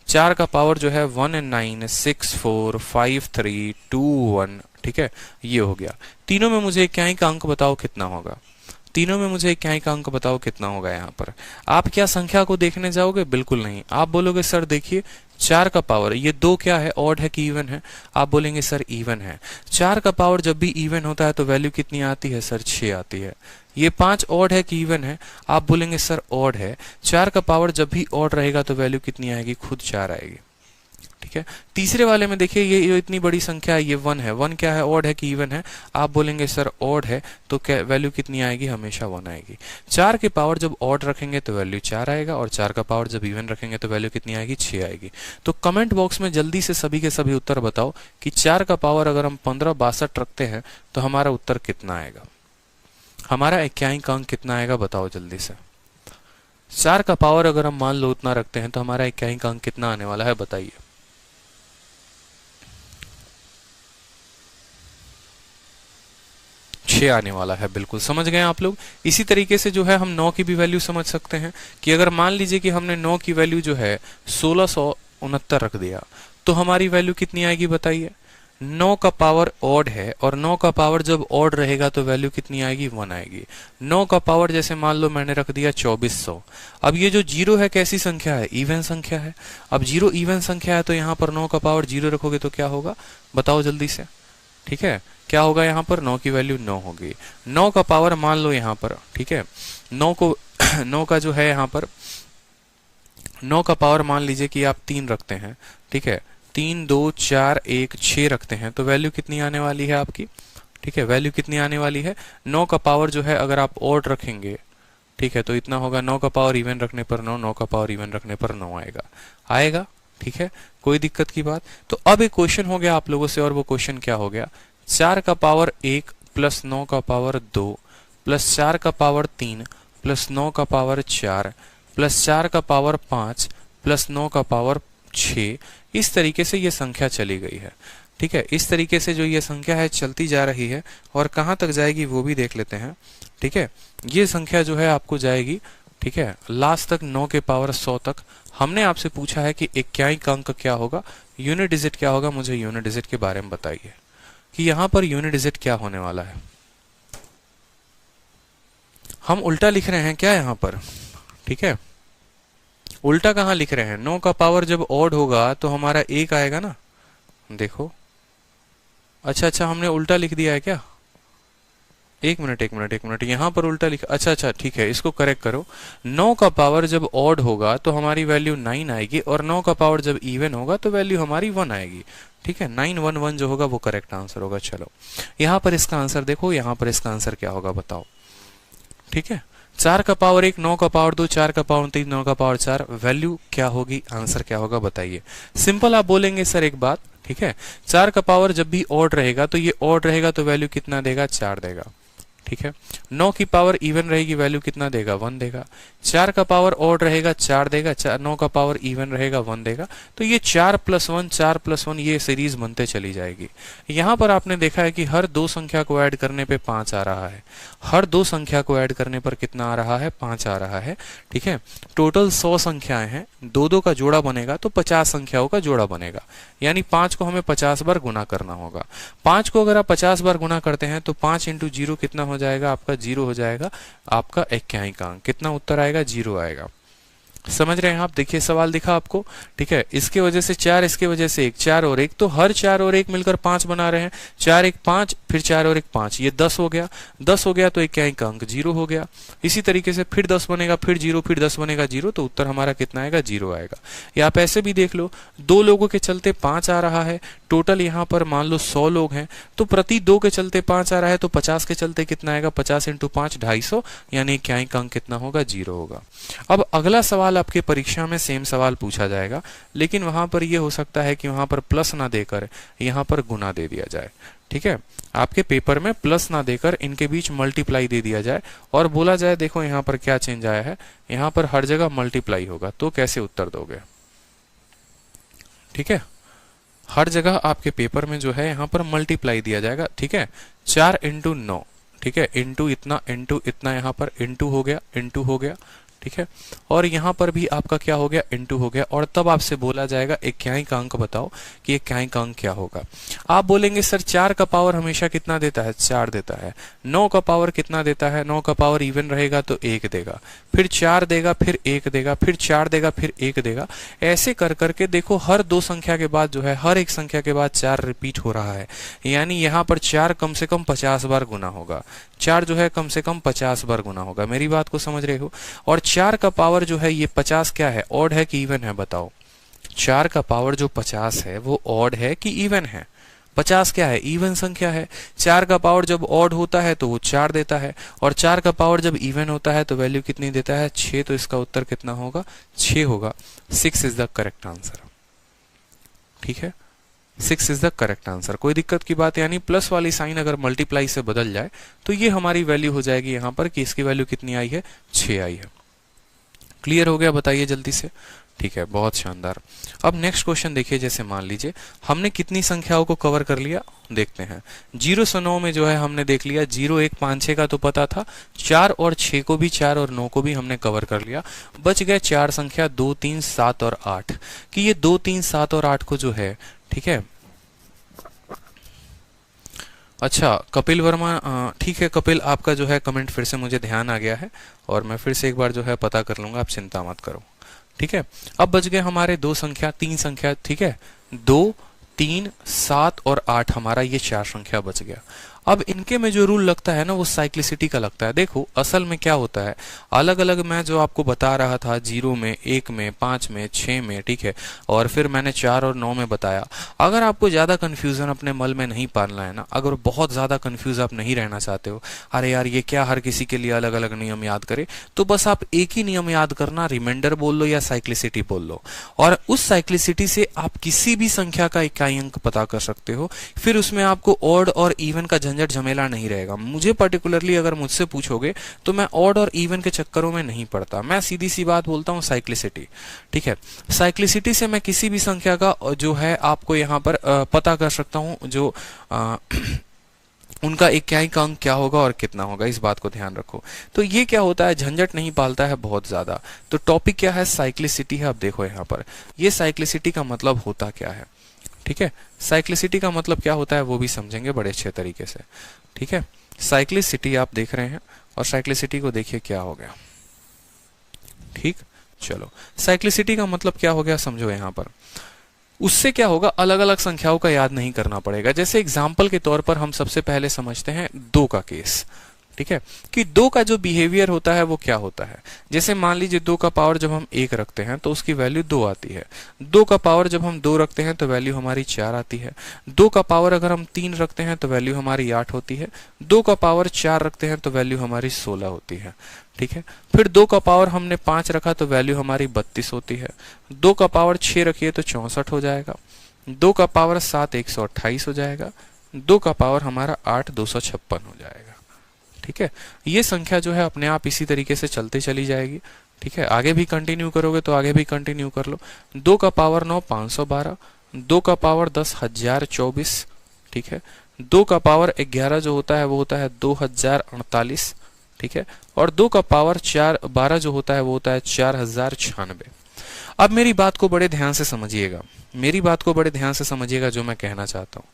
4 का पावर जो है 19645321। ठीक है, ये हो गया। तीनों में मुझे इक्याई का अंक बताओ कितना होगा। तीनों में मुझे इक्याई का अंक बताओ कितना होगा। यहाँ पर आप क्या संख्या को देखने जाओगे? बिल्कुल नहीं। आप बोलोगे सर देखिए 4 का पावर, ये 2 क्या है, ऑड है कि इवन है? आप बोलेंगे सर इवन है। 4 का पावर जब भी इवन होता है तो वैल्यू कितनी आती है सर? 6 आती है। ये 5 ऑड है कि इवन है? आप बोलेंगे सर ऑड है। 4 का पावर जब भी ऑड रहेगा तो वैल्यू कितनी आएगी? खुद 4 आएगी। ठीक है, तीसरे वाले में देखिए ये इतनी बड़ी संख्या है, ये 1 है। 1 क्या है, ऑड है कि इवन है? आप बोलेंगे सर ऑड है, तो क्या वैल्यू कितनी आएगी? हमेशा 1 आएगी। 4 के पावर जब ऑड रखेंगे तो वैल्यू 4 आएगा, और 4 का पावर जब इवन रखेंगे तो वैल्यू कितनी आएगी? 6 आएगी। तो कमेंट बॉक्स में जल्दी से सभी के सभी उत्तर बताओ कि 4 का पावर अगर हम 1562 रखते हैं तो हमारा उत्तर कितना आएगा, हमारा इक्याई का अंक कितना आएगा? बताओ जल्दी से। 4 का पावर अगर हम मान लो उतना रखते हैं तो हमारा इक्याई का अंक कितना आने वाला है, बताइए। 6 आने वाला है। बिल्कुल समझ गए आप लोग। इसी तरीके से जो है हम 9 की भी वैल्यू समझ सकते हैं कि अगर मान लीजिए कि हमने 9 की वैल्यू जो है 1669 रख दिया तो हमारी वैल्यू कितनी आएगी, बताइए। 9 का पावर ऑड है, और 9 का पावर जब ऑड रहेगा तो वैल्यू कितनी आएगी? 1 आएगी। 9 का पावर जैसे मान लो मैंने रख दिया 2400। अब ये जो 0 है कैसी संख्या है? इवन संख्या है। अब 0 इवन संख्या है तो यहाँ पर 9 का पावर 0 रखोगे तो क्या होगा, बताओ जल्दी से। ठीक है, क्या होगा? यहाँ पर 9 की वैल्यू 9 होगी। 9 का पावर मान लो यहाँ पर, ठीक है, 9 को 9 का जो है यहाँ पर 9 का पावर मान लीजिए कि आप 3 रखते हैं। ठीक है, 3 2 4 1 6 रखते हैं तो वैल्यू कितनी आने वाली है आपकी? ठीक है, वैल्यू कितनी आने वाली है? 9 का पावर जो है अगर आप ऑड रखेंगे, ठीक है, तो इतना होगा। 9 का पावर इवन रखने पर 9, 9 का पावर इवन रखने पर 9 आएगा। आएगा, ठीक है, कोई दिक्कत की बात। तो अब एक क्वेश्चन हो गया आप लोगों से, और वो क्वेश्चन क्या हो गया? 4 का पावर 1 प्लस 9 का पावर 2 प्लस 4 का पावर 3 प्लस 9 का पावर 4 प्लस 4 का पावर 5 प्लस 9 का पावर 6। इस तरीके से ये संख्या चली गई है। ठीक है, इस तरीके से जो ये संख्या है चलती जा रही है, और कहाँ तक जाएगी वो भी देख लेते हैं। ठीक है, ये संख्या जो है आपको जाएगी, ठीक है, लास्ट तक 9 के पावर 100 तक। हमने आपसे पूछा है कि इक्याई का अंक क्या होगा, यूनिट डिजिट क्या होगा। मुझे यूनिट डिजिट के बारे में बताइए कि यहाँ पर यूनिट डिजिट क्या होने वाला है। हम उल्टा लिख रहे हैं क्या यहाँ पर? ठीक है, उल्टा कहाँ लिख रहे हैं? 9 का पावर जब ऑड होगा तो हमारा 1 आएगा ना। देखो, अच्छा हमने उल्टा लिख दिया है क्या? एक मिनट, यहाँ पर उल्टा लिखा। अच्छा ठीक है, इसको करेक्ट करो। 9 का पावर जब ऑड होगा तो हमारी वैल्यू 9 आएगी, और 9 का पावर जब इवन होगा तो वैल्यू हमारी 1 आएगी। ठीक है, 911 जो होगा वो करेक्ट आंसर होगा। चलो यहाँ पर इसका आंसर देखो, यहाँ पर इसका आंसर क्या होगा बताओ। ठीक है, 4 का पावर 1, 9 का पावर 2, 4 का पावर 3, 9 का पावर 4, वैल्यू क्या होगी, आंसर क्या होगा बताइए। सिंपल आप बोलेंगे सर एक बात, ठीक है, 4 का पावर जब भी ऑड रहेगा तो ये ऑड रहेगा तो वैल्यू कितना देगा? 4 देगा। ठीक है, 9 की पावर इवन रहेगी, वैल्यू कितना देगा? 1 देगा। 4 का पावर ऑड रहेगा, 4 देगा। 9 का पावर इवन रहेगा, 1 देगा। तो ये 4 + 1 4 + 1 ये सीरीज बनते चली जाएगी। यहाँ पर आपने देखा है कि हर दो संख्या को ऐड करने पे 5 आ रहा है। हर दो संख्या को ऐड करने पर कितना आ रहा है? 5 आ रहा है। ठीक है, टोटल 100 संख्याएं हैं, 2 का जोड़ा बनेगा तो 50 संख्याओं का जोड़ा बनेगा, यानी 5 को हमें 50 बार गुना करना होगा। 5 को अगर आप 50 बार गुना करते हैं तो 5 × 0 कितना हो जाएगा आपका? 0 हो जाएगा। आपका इक्याई का अंक कितना उत्तर आएगा? 0 आएगा। समझ रहे हैं आप? देखिए सवाल दिखा आपको, ठीक है। इसके वजह से 4, इसके वजह से 1, 4 और 1, तो हर 4 और 1 मिलकर 5 बना रहे हैं। 4 1 5, फिर 4 और 1 5, ये 10 हो गया। 10 हो गया तो एक क्या का अंक 0 हो गया। इसी तरीके से फिर 10 बनेगा, फिर 0, फिर 10 बनेगा 0, तो उत्तर हमारा कितना आएगा? 0 आएगा। या आप ऐसे भी देख लो, 2 लोगों के चलते 5 आ रहा है, टोटल यहाँ पर मान लो 100 लोग हैं, तो प्रति 2 के चलते 5 आ रहा है, तो 50 के चलते कितना आएगा? 50 × 5 250, यानी क्या का अंक कितना होगा? 0 होगा। अब अगला सवाल आपके परीक्षा में सेम सवाल पूछा जाएगा, लेकिन वहां पर यह हो सकता है कि वहां पर प्लस ना देकर यहां पर गुना दे दिया जाए, ठीक है। आपके पेपर में प्लस ना देकर इनके बीच मल्टीप्लाई दे दिया जाए और बोला जाए देखो यहाँ पर क्या चेंज आया है, यहाँ पर हर जगह मल्टीप्लाई होगा, तो कैसे उत्तर दोगे? ठीक है, हर जगह आपके पेपर में जो है यहाँ पर मल्टीप्लाई दिया जाएगा, ठीक है। 4 × 9, ठीक है, इंटू इतना यहाँ पर इंटू हो गया, ठीक है। और यहाँ पर भी आपका क्या हो गया? इंटू हो गया। और तब आपसे बोला जाएगा इक्याई का अंक बताओ कि इक्याई का अंक क्या होगा। आप बोलेंगे सर 4 का पावर हमेशा कितना देता है? 4 देता है। 9 का पावर कितना देता है? 9 का पावर इवन रहेगा तो 1 देगा, फिर 4 देगा, फिर 1 देगा, फिर 4 देगा, फिर 1 देगा। ऐसे कर करके देखो हर 2 संख्या के बाद जो है, हर एक संख्या के बाद 4 रिपीट हो रहा है, यानी यहाँ पर 4 कम से कम 50 बार गुना होगा। 4 जो है कम से कम 50 बार गुना होगा। मेरी बात को समझ रहे हो? और 4 का पावर जो है ये 50 क्या है? ऑड है कि इवन है? बताओ। 4 का पावर जो 50 है वो ऑड है कि इवन है? 50 क्या है? इवन संख्या है। 4 का पावर जब ऑड होता है तो वो 4 देता है, और 4 का पावर जब इवन होता है तो वैल्यू कितनी देता है? 6। तो इसका उत्तर कितना होगा? 6 होगा। 6 इज द करेक्ट आंसर, ठीक है। 6 इज द करेक्ट आंसर। कोई दिक्कत की बात, यानी प्लस वाली साइन अगर मल्टीप्लाई से बदल जाए तो ये हमारी वैल्यू हो जाएगी यहाँ पर कि इसकी वैल्यू कितनी आई है? 6 आई है। क्लियर हो गया? बताइए जल्दी से। ठीक है, बहुत शानदार। अब नेक्स्ट क्वेश्चन देखिए, जैसे मान लीजिए हमने कितनी संख्याओं को कवर कर लिया, देखते हैं। 0 से 9 में जो है हमने देख लिया, 0 1 5 6 का तो पता था, 4 और 6 को भी, 4 और 9 को भी हमने कवर कर लिया। बच गए 4 संख्या 2 3 7 और 8, कि ये 2 3 7 और 8 को जो है, ठीक है। अच्छा कपिल वर्मा, ठीक है कपिल, आपका जो है कमेंट फिर से मुझे ध्यान आ गया है और मैं फिर से एक बार जो है पता कर लूंगा, आप चिंता मत करो, ठीक है। अब बच गए हमारे 3 संख्या, ठीक है। 2 3 7 और 8 हमारा ये 4 संख्या बच गया। अब इनके में जो रूल लगता है ना वो साइक्लिसिटी का लगता है। देखो असल में क्या होता है, अलग अलग मैं जो आपको बता रहा था, 0 में, 1 में, 5 में, 6 में, ठीक है, और फिर मैंने 4 और 9 में बताया। अगर आपको ज्यादा कंफ्यूजन अपने मन में नहीं पालना है ना, अगर बहुत ज्यादा कंफ्यूज आप नहीं रहना चाहते हो, अरे यार ये क्या हर किसी के लिए अलग अलग नियम याद करे, तो बस आप एक ही नियम याद करना, रिमाइंडर बोल लो या साइक्लिसिटी बोल लो, और उस साइक्लिसिटी से आप किसी भी संख्या का इकाई अंक पता कर सकते हो। फिर उसमें आपको ऑड और इवन का झंझट झमेला नहीं रहेगा। मुझे पर्टिकुलरली अगर मुझसे पूछोगे तो मैं ऑड और इवन के चक्करों में नहीं पड़ता, मैं सीधी सी बात बोलता हूँ, साइक्लिसिटी, ठीक है। साइक्लिसिटी से मैं किसी भी संख्या का जो है आपको यहाँ पर पता कर सकता हूँ, जो उनका इकाई का अंक क्या होगा और कितना होगा, इस बात को ध्यान रखो। तो ये क्या होता है, झंझट नहीं पालता है बहुत ज्यादा। तो टॉपिक क्या है, साइक्लिसिटी है। अब देखो यहाँ पर ये साइक्लिसिटी का मतलब होता क्या है, ठीक है। साइक्लिसिटी का मतलब क्या होता है वो भी समझेंगे बड़े अच्छे तरीके से, ठीक है। साइक्लिसिटी आप देख रहे हैं और साइक्लिसिटी को देखिए क्या हो गया, ठीक। चलो साइक्लिसिटी का मतलब क्या हो गया समझो यहाँ पर। उससे क्या होगा, अलग अलग संख्याओं का याद नहीं करना पड़ेगा। जैसे एग्जाम्पल के तौर पर हम सबसे पहले समझते हैं 2 का केस, ठीक है, कि 2 का जो बिहेवियर होता है वो क्या होता है। जैसे मान लीजिए 2 का पावर जब हम 1 रखते हैं तो उसकी वैल्यू 2 आती है। 2 का पावर जब हम 2 रखते हैं तो वैल्यू हमारी 4 आती है। 2 का पावर अगर हम 3 रखते हैं तो वैल्यू हमारी 8 होती है। 2 का पावर 4 रखते हैं तो वैल्यू हमारी 16 होती है, ठीक है। फिर 2 का पावर हमने 5 रखा तो वैल्यू हमारी 32 होती है। 2 का पावर 6 रखिए तो 64 हो जाएगा। 2 का पावर 7 128 हो जाएगा। 2 का पावर हमारा 8 256 हो जाएगा, ठीक है। ये संख्या जो है अपने आप इसी तरीके से चलते चली जाएगी, ठीक है। आगे भी कंटिन्यू करोगे तो आगे भी कंटिन्यू कर लो। 2 का पावर 9 512। 2 का पावर 10 1024, ठीक है। 2 का पावर 11 जो होता है वो होता है 2048, ठीक है। और 2 का पावर 12 जो होता है वो होता है 4096। अब मेरी बात को बड़े ध्यान से समझिएगा, मेरी बात को बड़े ध्यान से समझिएगा जो मैं कहना चाहता हूँ,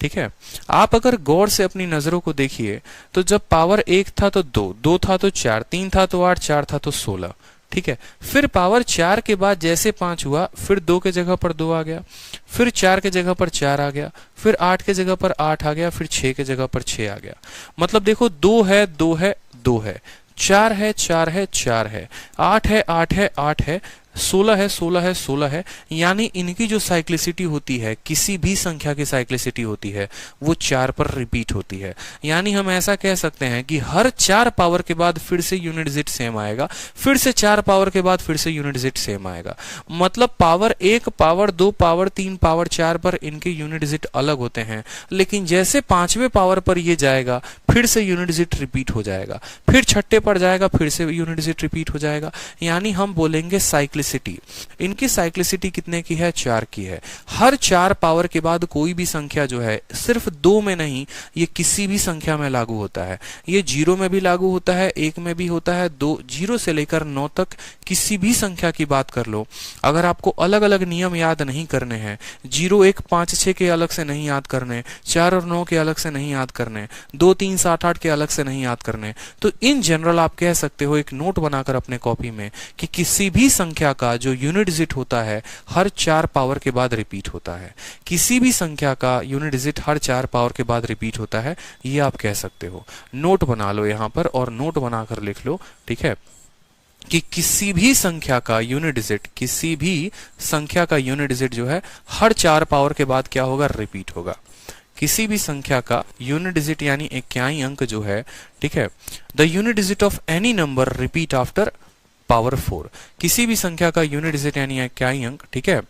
ठीक है। आप अगर गौर से अपनी नजरों को देखिए तो जब पावर 1 था तो 2, 2 था तो 4, 3 था तो 8, 4 था तो 16, ठीक है। फिर पावर 4 के बाद जैसे 5 हुआ, फिर 2 के जगह पर 2 आ गया, फिर 4 के जगह पर 4 आ गया, फिर 8 के जगह पर 8 आ गया, फिर 6 के जगह पर 6 आ गया। मतलब देखो 2 है 2 है 2 है, 4 है 4 है 4 है, 8 है 8 है 8 है, 16 है 16 है 16 है। यानी इनकी जो साइक्लिसिटी होती है, किसी भी संख्या की साइक्लिसिटी होती है, वो 4 पर रिपीट होती है। यानी हम ऐसा कह सकते हैं कि हर 4 पावर के बाद फिर से यूनिट डिजिट सेम आएगा, फिर से 4 पावर के बाद फिर से यूनिट डिजिट सेम आएगा। मतलब पावर 1, पावर 2, पावर 3, पावर 4 पर इनके यूनिट डिजिट अलग होते हैं, लेकिन जैसे 5वें पावर पर ये जाएगा, फिर से यूनिट डिजिट रिपीट हो जाएगा, फिर छठे पर जाएगा, फिर से यूनिट डिजिट रिपीट हो जाएगा। यानी हम बोलेंगे साइक्लिसिटी। इनकी साइक्लिसिटी कितने की है? 4 की है। हर 4 पावर के बाद कोई भी संख्या जो है, सिर्फ 2 में नहीं, ये किसी भी संख्या में लागू होता है। ये 0 में भी लागू होता है, 1 में भी होता है, 2, 0 से लेकर 9 तक किसी भी संख्या की बात कर लो। अगर आपको अलग अलग नियम याद नहीं करने हैं, 0, 1, 5, 6 के अलग से नहीं याद करने, 4 और 9 के अलग से नहीं याद करने, 2, 3, 7, 8 के अलग से नहीं याद करने, तो इन जनरल आप कह सकते हो एक नोट बनाकर अपने कॉपी में कि किसी भी संख्या का जो यूनिट डिजिट होता है हर 4 पावर के बाद रिपीट होता है। किसी भी संख्या का यूनिट डिजिट हर 4 पावर के बाद रिपीट होता है, ये आप कह सकते हो। नोट बना लो यहां पर और नोट बनाकर लिख लो, ठीक है, कि किसी भी संख्या का यूनिट डिजिट, किसी भी संख्या का यूनिट डिजिट जो है हर 4 पावर के बाद क्या होगा? रिपीट होगा। किसी भी संख्या का यूनिट डिजिट यानी इक्याई अंक जो है, ठीक है, the unit digit of any number repeat after power 4। किसी भी संख्या का यूनिट डिजिट यानी इक्याई अंक, ठीक है,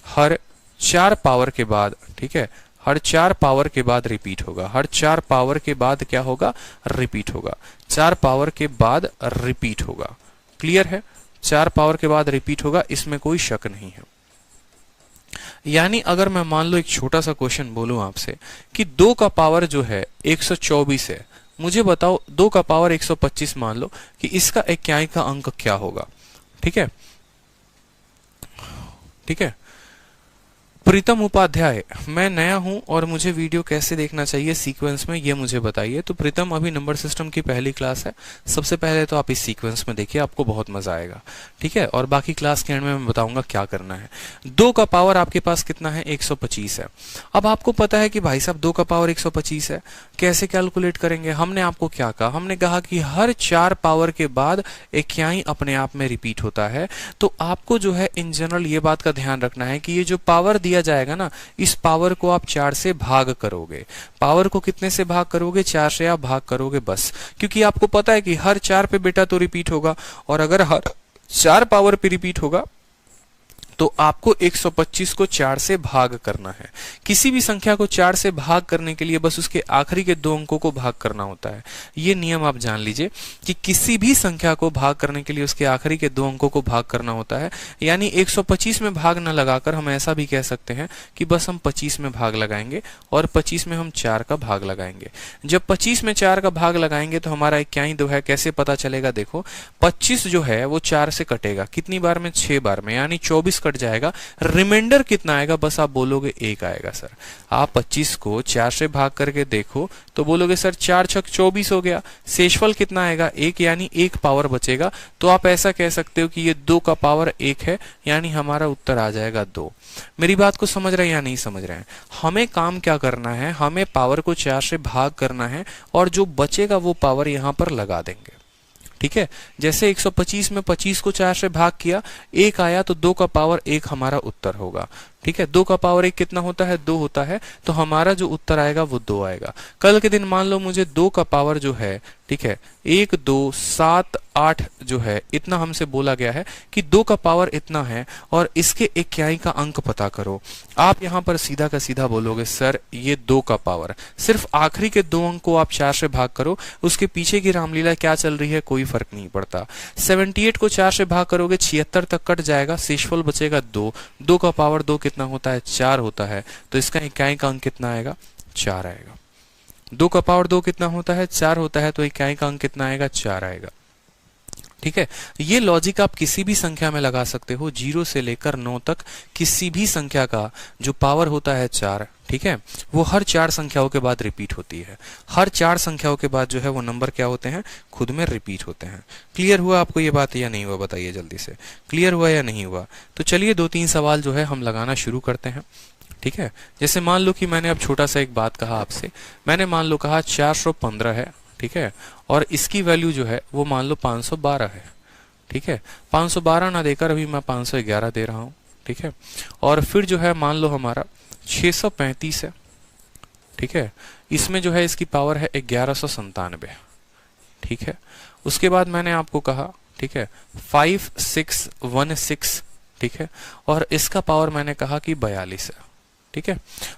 हर 4 पावर के बाद, ठीक है, हर 4 पावर के बाद रिपीट होगा। हर 4 पावर के बाद क्या होगा? रिपीट होगा। 4 पावर के बाद रिपीट होगा। क्लियर है? 4 पावर के बाद रिपीट होगा, इसमें कोई शक नहीं है। यानी अगर मैं मान लो एक छोटा सा क्वेश्चन बोलूं आपसे कि 2 का पावर जो है 124 है, मुझे बताओ 2 का पावर 125 मान लो कि इसका इक्याई का अंक क्या होगा? ठीक है, ठीक है। प्रीतम उपाध्याय, मैं नया हूं और मुझे वीडियो कैसे देखना चाहिए सीक्वेंस में, ये मुझे बताइए। तो प्रीतम, अभी नंबर सिस्टम की पहली क्लास है, सबसे पहले तो आप इस सीक्वेंस में देखिए, आपको बहुत मजा आएगा, ठीक है। और बाकी क्लास के एंड में मैं बताऊंगा क्या करना है। 2 का पावर आपके पास कितना है? 125 है। अब आपको पता है कि भाई साहब 2 का पावर 125 है, कैसे कैलकुलेट करेंगे? हमने आपको क्या कहा? हमने कहा कि हर 4 पावर के बाद इक्याई अपने आप में रिपीट होता है। तो आपको जो है इन जनरल ये बात का ध्यान रखना है कि ये जो पावर दिया जाएगा ना, इस पावर को आप 4 से भाग करोगे। पावर को कितने से भाग करोगे? 4 से आप भाग करोगे बस, क्योंकि आपको पता है कि हर 4 पे बेटा तो रिपीट होगा, और अगर हर 4 पावर पे रिपीट होगा तो आपको 125 को 4 से भाग करना है। किसी भी संख्या को 4 से भाग करने के लिए बस उसके आखिरी के 2 अंकों को भाग करना होता है। ये नियम आप जान लीजिए कि किसी भी संख्या को भाग करने के लिए उसके आखिरी के 2 अंकों को भाग करना होता है। यानी 125 में भाग न लगाकर हम ऐसा भी कह सकते हैं कि बस हम 25 में भाग लगाएंगे और 25 में हम 4 का भाग लगाएंगे। जब 25 में 4 का भाग लगाएंगे तो हमारा इक्याई 2 है। कैसे पता चलेगा? देखो, 25 जो है वो 4 से कटेगा, कितनी बार में? 6 बार में, यानी 24 कट जाएगा। रिमाइंडर कितना आएगा? बस आप बोलोगे 1 आएगा। सर, आप 25 को 4 से भाग करके देखो तो बोलोगे सर 4 छक 24 हो गया। शेषफल कितना आएगा? 1, यानी 1 पावर बचेगा। तो आप ऐसा कह सकते हो कि ये 2 का पावर 1 है, यानी हमारा उत्तर आ जाएगा 2। मेरी बात को समझ रहे हैं या नहीं समझ रहे हैं? हमें काम क्या करना है? हमें पावर को 4 से भाग करना है और जो बचेगा वो पावर यहां पर लगा देंगे। ठीक है, जैसे 125 में 25 को 4 से भाग किया, 1 आया, तो 2 का पावर 1 हमारा उत्तर होगा। ठीक है, 2 का पावर 1 कितना होता है? 2 होता है। तो हमारा जो उत्तर आएगा वो 2 आएगा। कल के दिन मान लो मुझे 2 का पावर जो है, ठीक है, 1, 2, 7, 8 जो है, इतना हमसे बोला गया है कि 2 का पावर इतना है और इसके इक्याई का अंक पता करो। आप यहां पर सीधा का सीधा बोलोगे सर ये 2 का पावर, सिर्फ आखिरी के 2 अंक को आप 4 से भाग करो, उसके पीछे की रामलीला क्या चल रही है कोई फर्क नहीं पड़ता। 78 को 4 से भाग करोगे 76 तक कट जाएगा, शेषफल बचेगा 2। 2 का पावर 2 कितना होता है? 4 होता है। तो इसका इकाई का अंक कितना आएगा? 4 आएगा। 2 का पावर 2 कितना होता है? 4 होता है। तो इकाई का अंक कितना आएगा? 4 आएगा। ठीक है, ये लॉजिक आप किसी भी संख्या में लगा सकते हो, 0 से लेकर 9 तक किसी भी संख्या का जो पावर होता है 4, ठीक है, वो हर 4 संख्याओं के बाद रिपीट होती है। हर 4 संख्याओं के बाद जो है वो नंबर क्या होते हैं, खुद में रिपीट होते हैं। क्लियर हुआ आपको ये बात या नहीं हुआ, बताइए जल्दी से, क्लियर हुआ या नहीं हुआ? तो चलिए 2-3 सवाल जो है हम लगाना शुरू करते हैं। ठीक है, जैसे मान लो कि मैंने अब छोटा सा एक बात कहा आपसे, मैंने मान लो कहा 415 है, ठीक है, और इसकी वैल्यू जो है वो मान लो 512 है। ठीक है, 512 ना देकर अभी मैं 511 दे रहा हूं। ठीक है, और फिर जो है मान लो हमारा 635 है। ठीक है, इसमें जो है इसकी पावर है 1197। ठीक है, उसके बाद मैंने आपको कहा, ठीक है, 5616, ठीक है, और इसका पावर मैंने कहा कि 42 है। ठीक है,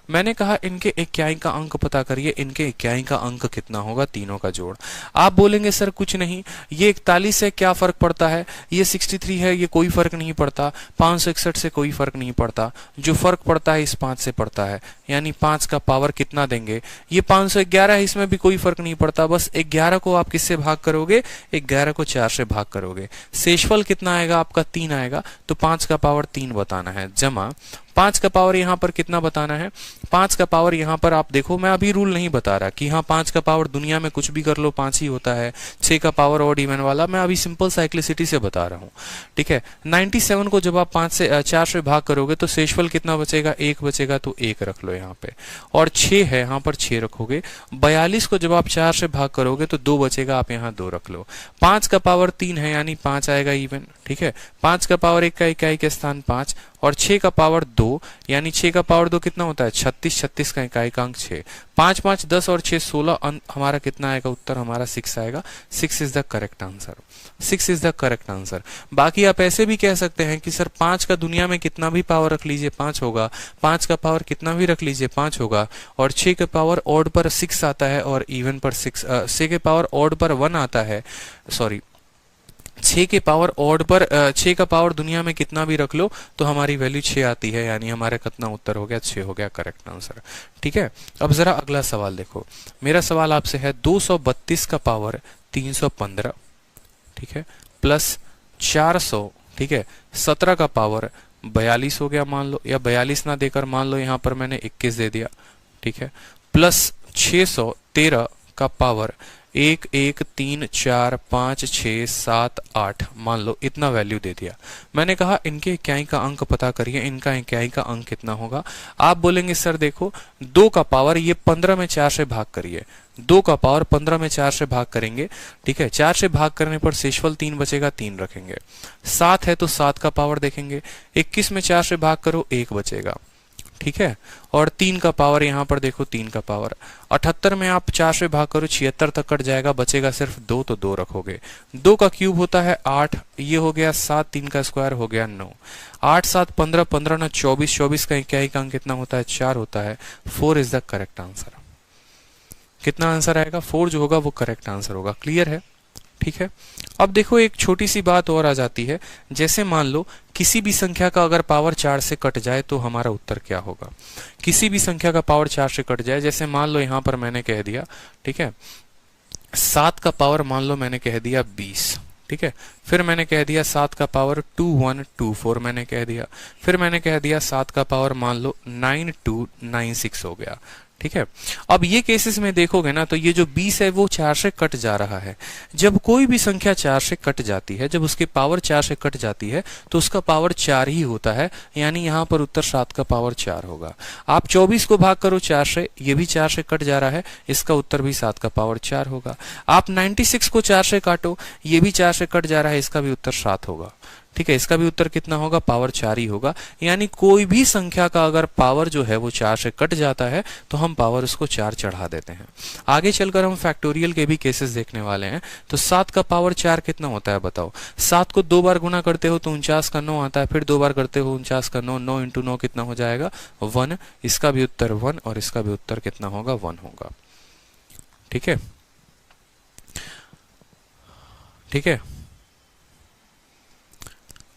मैंने कहा इनके इक्याई का अंक पता करिए, इनके इक्याई का अंक कितना होगा, तीनों का जोड़। आप बोलेंगे सर कुछ नहीं, ये 41 है, क्या फर्क पड़ता है, ये 63 है, ये कोई फर्क नहीं पड़ता, 561 से कोई फर्क नहीं पड़ता, जो फर्क पड़ता है इस 5 से पड़ता है, यानी 5 का पावर कितना देंगे, ये 511 है, इसमें भी कोई फर्क नहीं पड़ता, बस 11 को आप किससे भाग करोगे, 11 को 4 से भाग करोगे, शेषफल कितना आएगा आपका, 3 आएगा, तो 5 का पावर 3 बताना है, जमा 5 का पावर यहां पर कितना बताना है, 5 का पावर यहां पर आप देखो, मैं अभी रूल नहीं बता रहा कि हाँ 5 का पावर दुनिया में कुछ भी कर लो 5 ही होता है, 6 का पावर ऑड इवन वाला, मैं अभी सिंपल साइक्लिसिटी से बता रहा हूं। ठीक है, 97 को जब आप 4 से भाग करोगे तो शेषफल कितना बचेगा, 1 बचेगा, तो 1 रख लो यहाँ पे, और 6 है यहाँ पर 6 रखोगे। 42 को जब आप 4 से भाग करोगे तो 2 बचेगा, आप यहाँ 2 रख लो। 5 का पावर 3 है, यानी 5 आएगा इवन। ठीक है, 5 का पावर 1 का इकाई के स्थान 5, और 6 का पावर 2, यानी 6 का पावर 2 कितना होता है, 36, 36 का इकाई का अंक 6, 5 5 10 और 6 16, हमारा कितना आएगा, उत्तर हमारा 6 आएगा। 6 is the correct answer, 6 is the correct answer. बाकी आप ऐसे भी कह सकते हैं कि सर 5 का दुनिया में कितना भी पावर रख लीजिए 5 होगा, 5 का पावर कितना भी रख लीजिए 5 होगा, और 6 का पावर ऑड पर 6 आता है और इवन पर 6 के पावर ऑड पर 1 आता है, सॉरी 6 के पावर ऑड पर 6 का पावर दुनिया में कितना भी रख लो तो हमारी वैल्यू 6 आती है, यानी हमारा कितना उत्तर हो गया, 6 हो गया करेक्ट आंसर। ठीक है, अब जरा अगला सवाल देखो, मेरा सवाल आपसे है 232 का पावर 315, ठीक है, प्लस 400, ठीक है, 17 का पावर 42 हो गया मान लो, या 42 ना देकर मान लो यहाँ पर मैंने 21 दे दिया। ठीक है, प्लस 613 का पावर 1 1 3 4 5 6 7 8, मान लो इतना वैल्यू दे दिया। मैंने कहा इनके इकाई का अंक पता करिए, इनका इकाई का अंक कितना होगा। आप बोलेंगे सर देखो 2 का पावर ये 15 में 4 से भाग करिए, 2 का पावर 15 में 4 से भाग करेंगे। ठीक है, 4 से भाग करने पर शेषफल 3 बचेगा, 3 रखेंगे। 7 है तो 7 का पावर देखेंगे, 21 में 4 से भाग करो 1 बचेगा। ठीक है, और 3 का पावर यहाँ पर देखो, 3 का पावर 78 में आप 4 से भाग करो 76 तक कट जाएगा, बचेगा सिर्फ 2, तो 2 रखोगे। 2 का क्यूब होता है 8, ये हो गया 7, 3 का स्क्वायर हो गया 9, 8 7 15, 15 ना 24, 24 का इकाई का अंक कितना होता है, 4 होता है। 4 इज द करेक्ट आंसर। कितना आंसर आएगा, 4 जो होगा वो करेक्ट आंसर होगा। क्लियर है? ठीक है, अब देखो एक छोटी सी बात और आ जाती है, जैसे मान लो किसी भी संख्या का अगर पावर 4 से कट जाए तो हमारा उत्तर क्या होगा। किसी भी संख्या का पावर 4 से कट जाए, जैसे मान लो यहां पर मैंने कह दिया, ठीक है, 7 का पावर मान लो मैंने कह दिया 20, ठीक है, फिर मैंने कह दिया 7 का पावर 2124 मैंने कह दिया, फिर मैंने कह दिया 7 का पावर मान लो 9296 हो गया। ठीक है, अब ये केसेस में देखोगे ना तो ये जो 20 है वो 4 से कट जा रहा है। जब कोई भी संख्या 4 से कट जाती है, जब उसकी पावर 4 से कट जाती है तो उसका पावर 4 ही होता है, यानी यहाँ पर उत्तर 7 का पावर 4 होगा। आप 24 को भाग करो 4 से, ये भी 4 से कट जा रहा है, इसका उत्तर भी 7 का पावर 4 होगा। आप 96 को 4 से काटो, ये भी 4 से कट जा रहा है, इसका भी उत्तर 7 होगा। ठीक है, इसका भी उत्तर कितना होगा, पावर 4 ही होगा। यानी कोई भी संख्या का अगर पावर जो है वो 4 से कट जाता है तो हम पावर उसको 4 चढ़ा देते हैं। आगे चलकर हम फैक्टोरियल के भी केसेस देखने वाले हैं। तो 7 का पावर 4 कितना होता है बताओ। 7 को 2 बार गुना करते हो तो 49 का 9 आता है, फिर 2 बार करते हो 49 का 9, 9 × 9 कितना हो जाएगा, 1। इसका भी उत्तर 1 और इसका भी उत्तर कितना होगा, 1 होगा। ठीक है, ठीक है,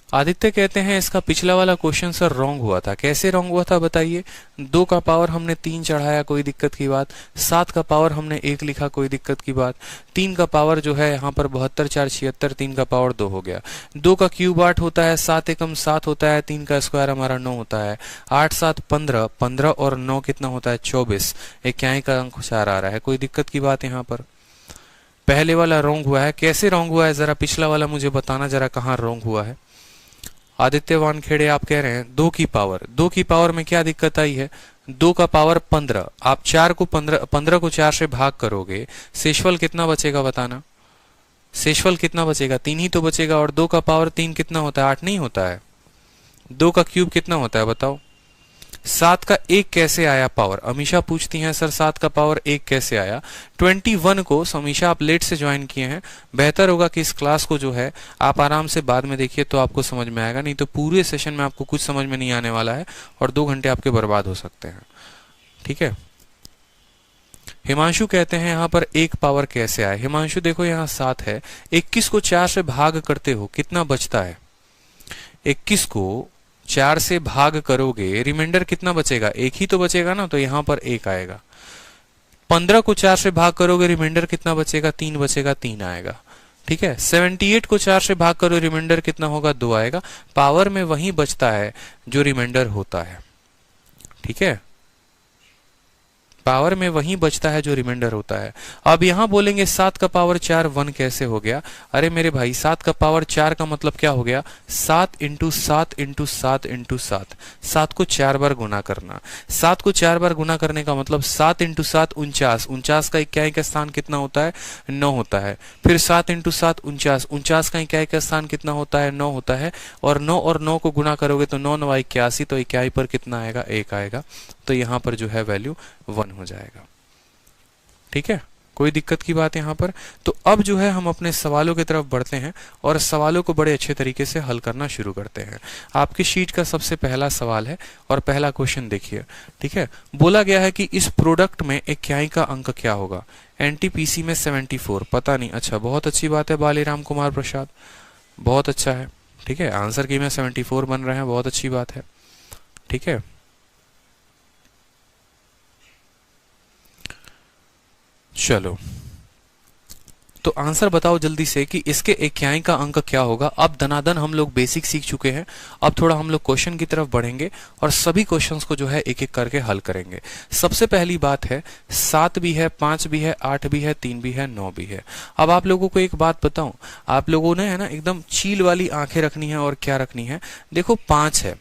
आदित्य कहते हैं इसका पिछला वाला क्वेश्चन सर रॉन्ग हुआ था। कैसे रॉन्ग हुआ था बताइए। 2 का पावर हमने 3 चढ़ाया, कोई दिक्कत की बात। 7 का पावर हमने 1 लिखा, कोई दिक्कत की बात। 3 का पावर जो है यहाँ पर 72 4 76, 3 का पावर 2 हो गया। 2 का क्यूब 8 होता है, 7 एकम 7 होता है, 3 का स्क्वायर हमारा 9 होता है। 8 7 15, 15 और 9 कितना होता है 24। इक्याई का अंक 4 आ रहा है, कोई दिक्कत की बात यहाँ पर। पहले वाला रॉन्ग हुआ है, कैसे रॉन्ग हुआ है जरा पिछला वाला मुझे बताना जरा कहाँ रॉन्ग हुआ है। आदित्य वानखेड़े आप कह रहे हैं 2 की पावर, 2 की पावर में क्या दिक्कत आई है। 2 का पावर 15, आप 4 को 15 को 4 से भाग करोगे, शेषफल कितना बचेगा बताना। शेषफल कितना बचेगा, 3 ही तो बचेगा। और 2 का पावर 3 कितना होता है, 8 नहीं होता है। 2 का क्यूब कितना होता है बताओ। 7 का 1 कैसे आया पावर, अमीशा पूछती हैं सर 7 का पावर 1 कैसे आया। 21 को अमीशा आप लेट से ज्वाइन किए हैं, बेहतर होगा कि इस क्लास को जो है आप आराम से बाद में देखिए तो आपको समझ में आएगा, नहीं तो पूरे सेशन में आपको कुछ समझ में नहीं आने वाला है और 2 घंटे आपके बर्बाद हो सकते हैं। ठीक है। हिमांशु कहते हैं यहाँ पर 1 पावर कैसे आए। हिमांशु देखो यहाँ 7 है, 21 को 4 से भाग करते हो कितना बचता है। 21 को 4 से भाग करोगे, रिमाइंडर कितना बचेगा, 1 ही तो बचेगा ना, तो यहां पर 1 आएगा। 15 को 4 से भाग करोगे, रिमाइंडर कितना बचेगा, 3 बचेगा, 3 आएगा। ठीक है। 78 को 4 से भाग करो, रिमाइंडर कितना होगा, 2 आएगा। पावर में वही बचता है जो रिमाइंडर होता है। ठीक है, पावर में वही बचता है जो रिमाइंडर होता है। अब यहां बोलेंगे 7 का पावर 4 1 कैसे हो गया। अरे मेरे भाई 7 का पावर 4 का मतलब क्या हो गया, 7 इंटू 7 इंटू 7 इंटू 7। 7 को 4 बार गुना करना। 7 को 4 बार गुना करने का मतलब 7 इंटू 7 49। 49 का इक्याई का स्थान कितना होता है, 9 होता है। फिर 7 इंटू 7 49, 49 का इक्याई का स्थान कितना होता है, 9 होता है। और 9 को गुना करोगे तो 9 9 81, तो इक्याई पर कितना आएगा, 1 आएगा। तो यहां पर जो है वैल्यू 1 हो जाएगा। ठीक है, कोई दिक्कत की बात यहां पर। तो अब जो है हम अपने सवालों की तरफ बढ़ते हैं और सवालों को बड़े अच्छे तरीके से हल करना शुरू करते हैं। आपकी शीट का सबसे पहला सवाल है और पहला क्वेश्चन देखिए। ठीक है, बोला गया है कि इस प्रोडक्ट में इक्याई का अंक क्या होगा। एनटीपीसी में 74, पता नहीं। अच्छा, बहुत अच्छी बात है बालीराम कुमार प्रसाद, बहुत अच्छा है। ठीक है, आंसर की में 74 बन रहे हैं, बहुत अच्छी बात है। ठीक है, चलो तो आंसर बताओ जल्दी से कि इसके इक्याई का अंक क्या होगा। अब दनादन हम लोग बेसिक सीख चुके हैं, अब थोड़ा हम लोग क्वेश्चन की तरफ बढ़ेंगे और सभी क्वेश्चंस को जो है एक एक करके हल करेंगे। सबसे पहली बात है 7 भी है, 5 भी है, 8 भी है, 3 भी है, 9 भी है। अब आप लोगों को एक बात बताऊं, आप लोगों ने है ना एकदम चील वाली आंखें रखनी है। और क्या रखनी है, देखो 5 है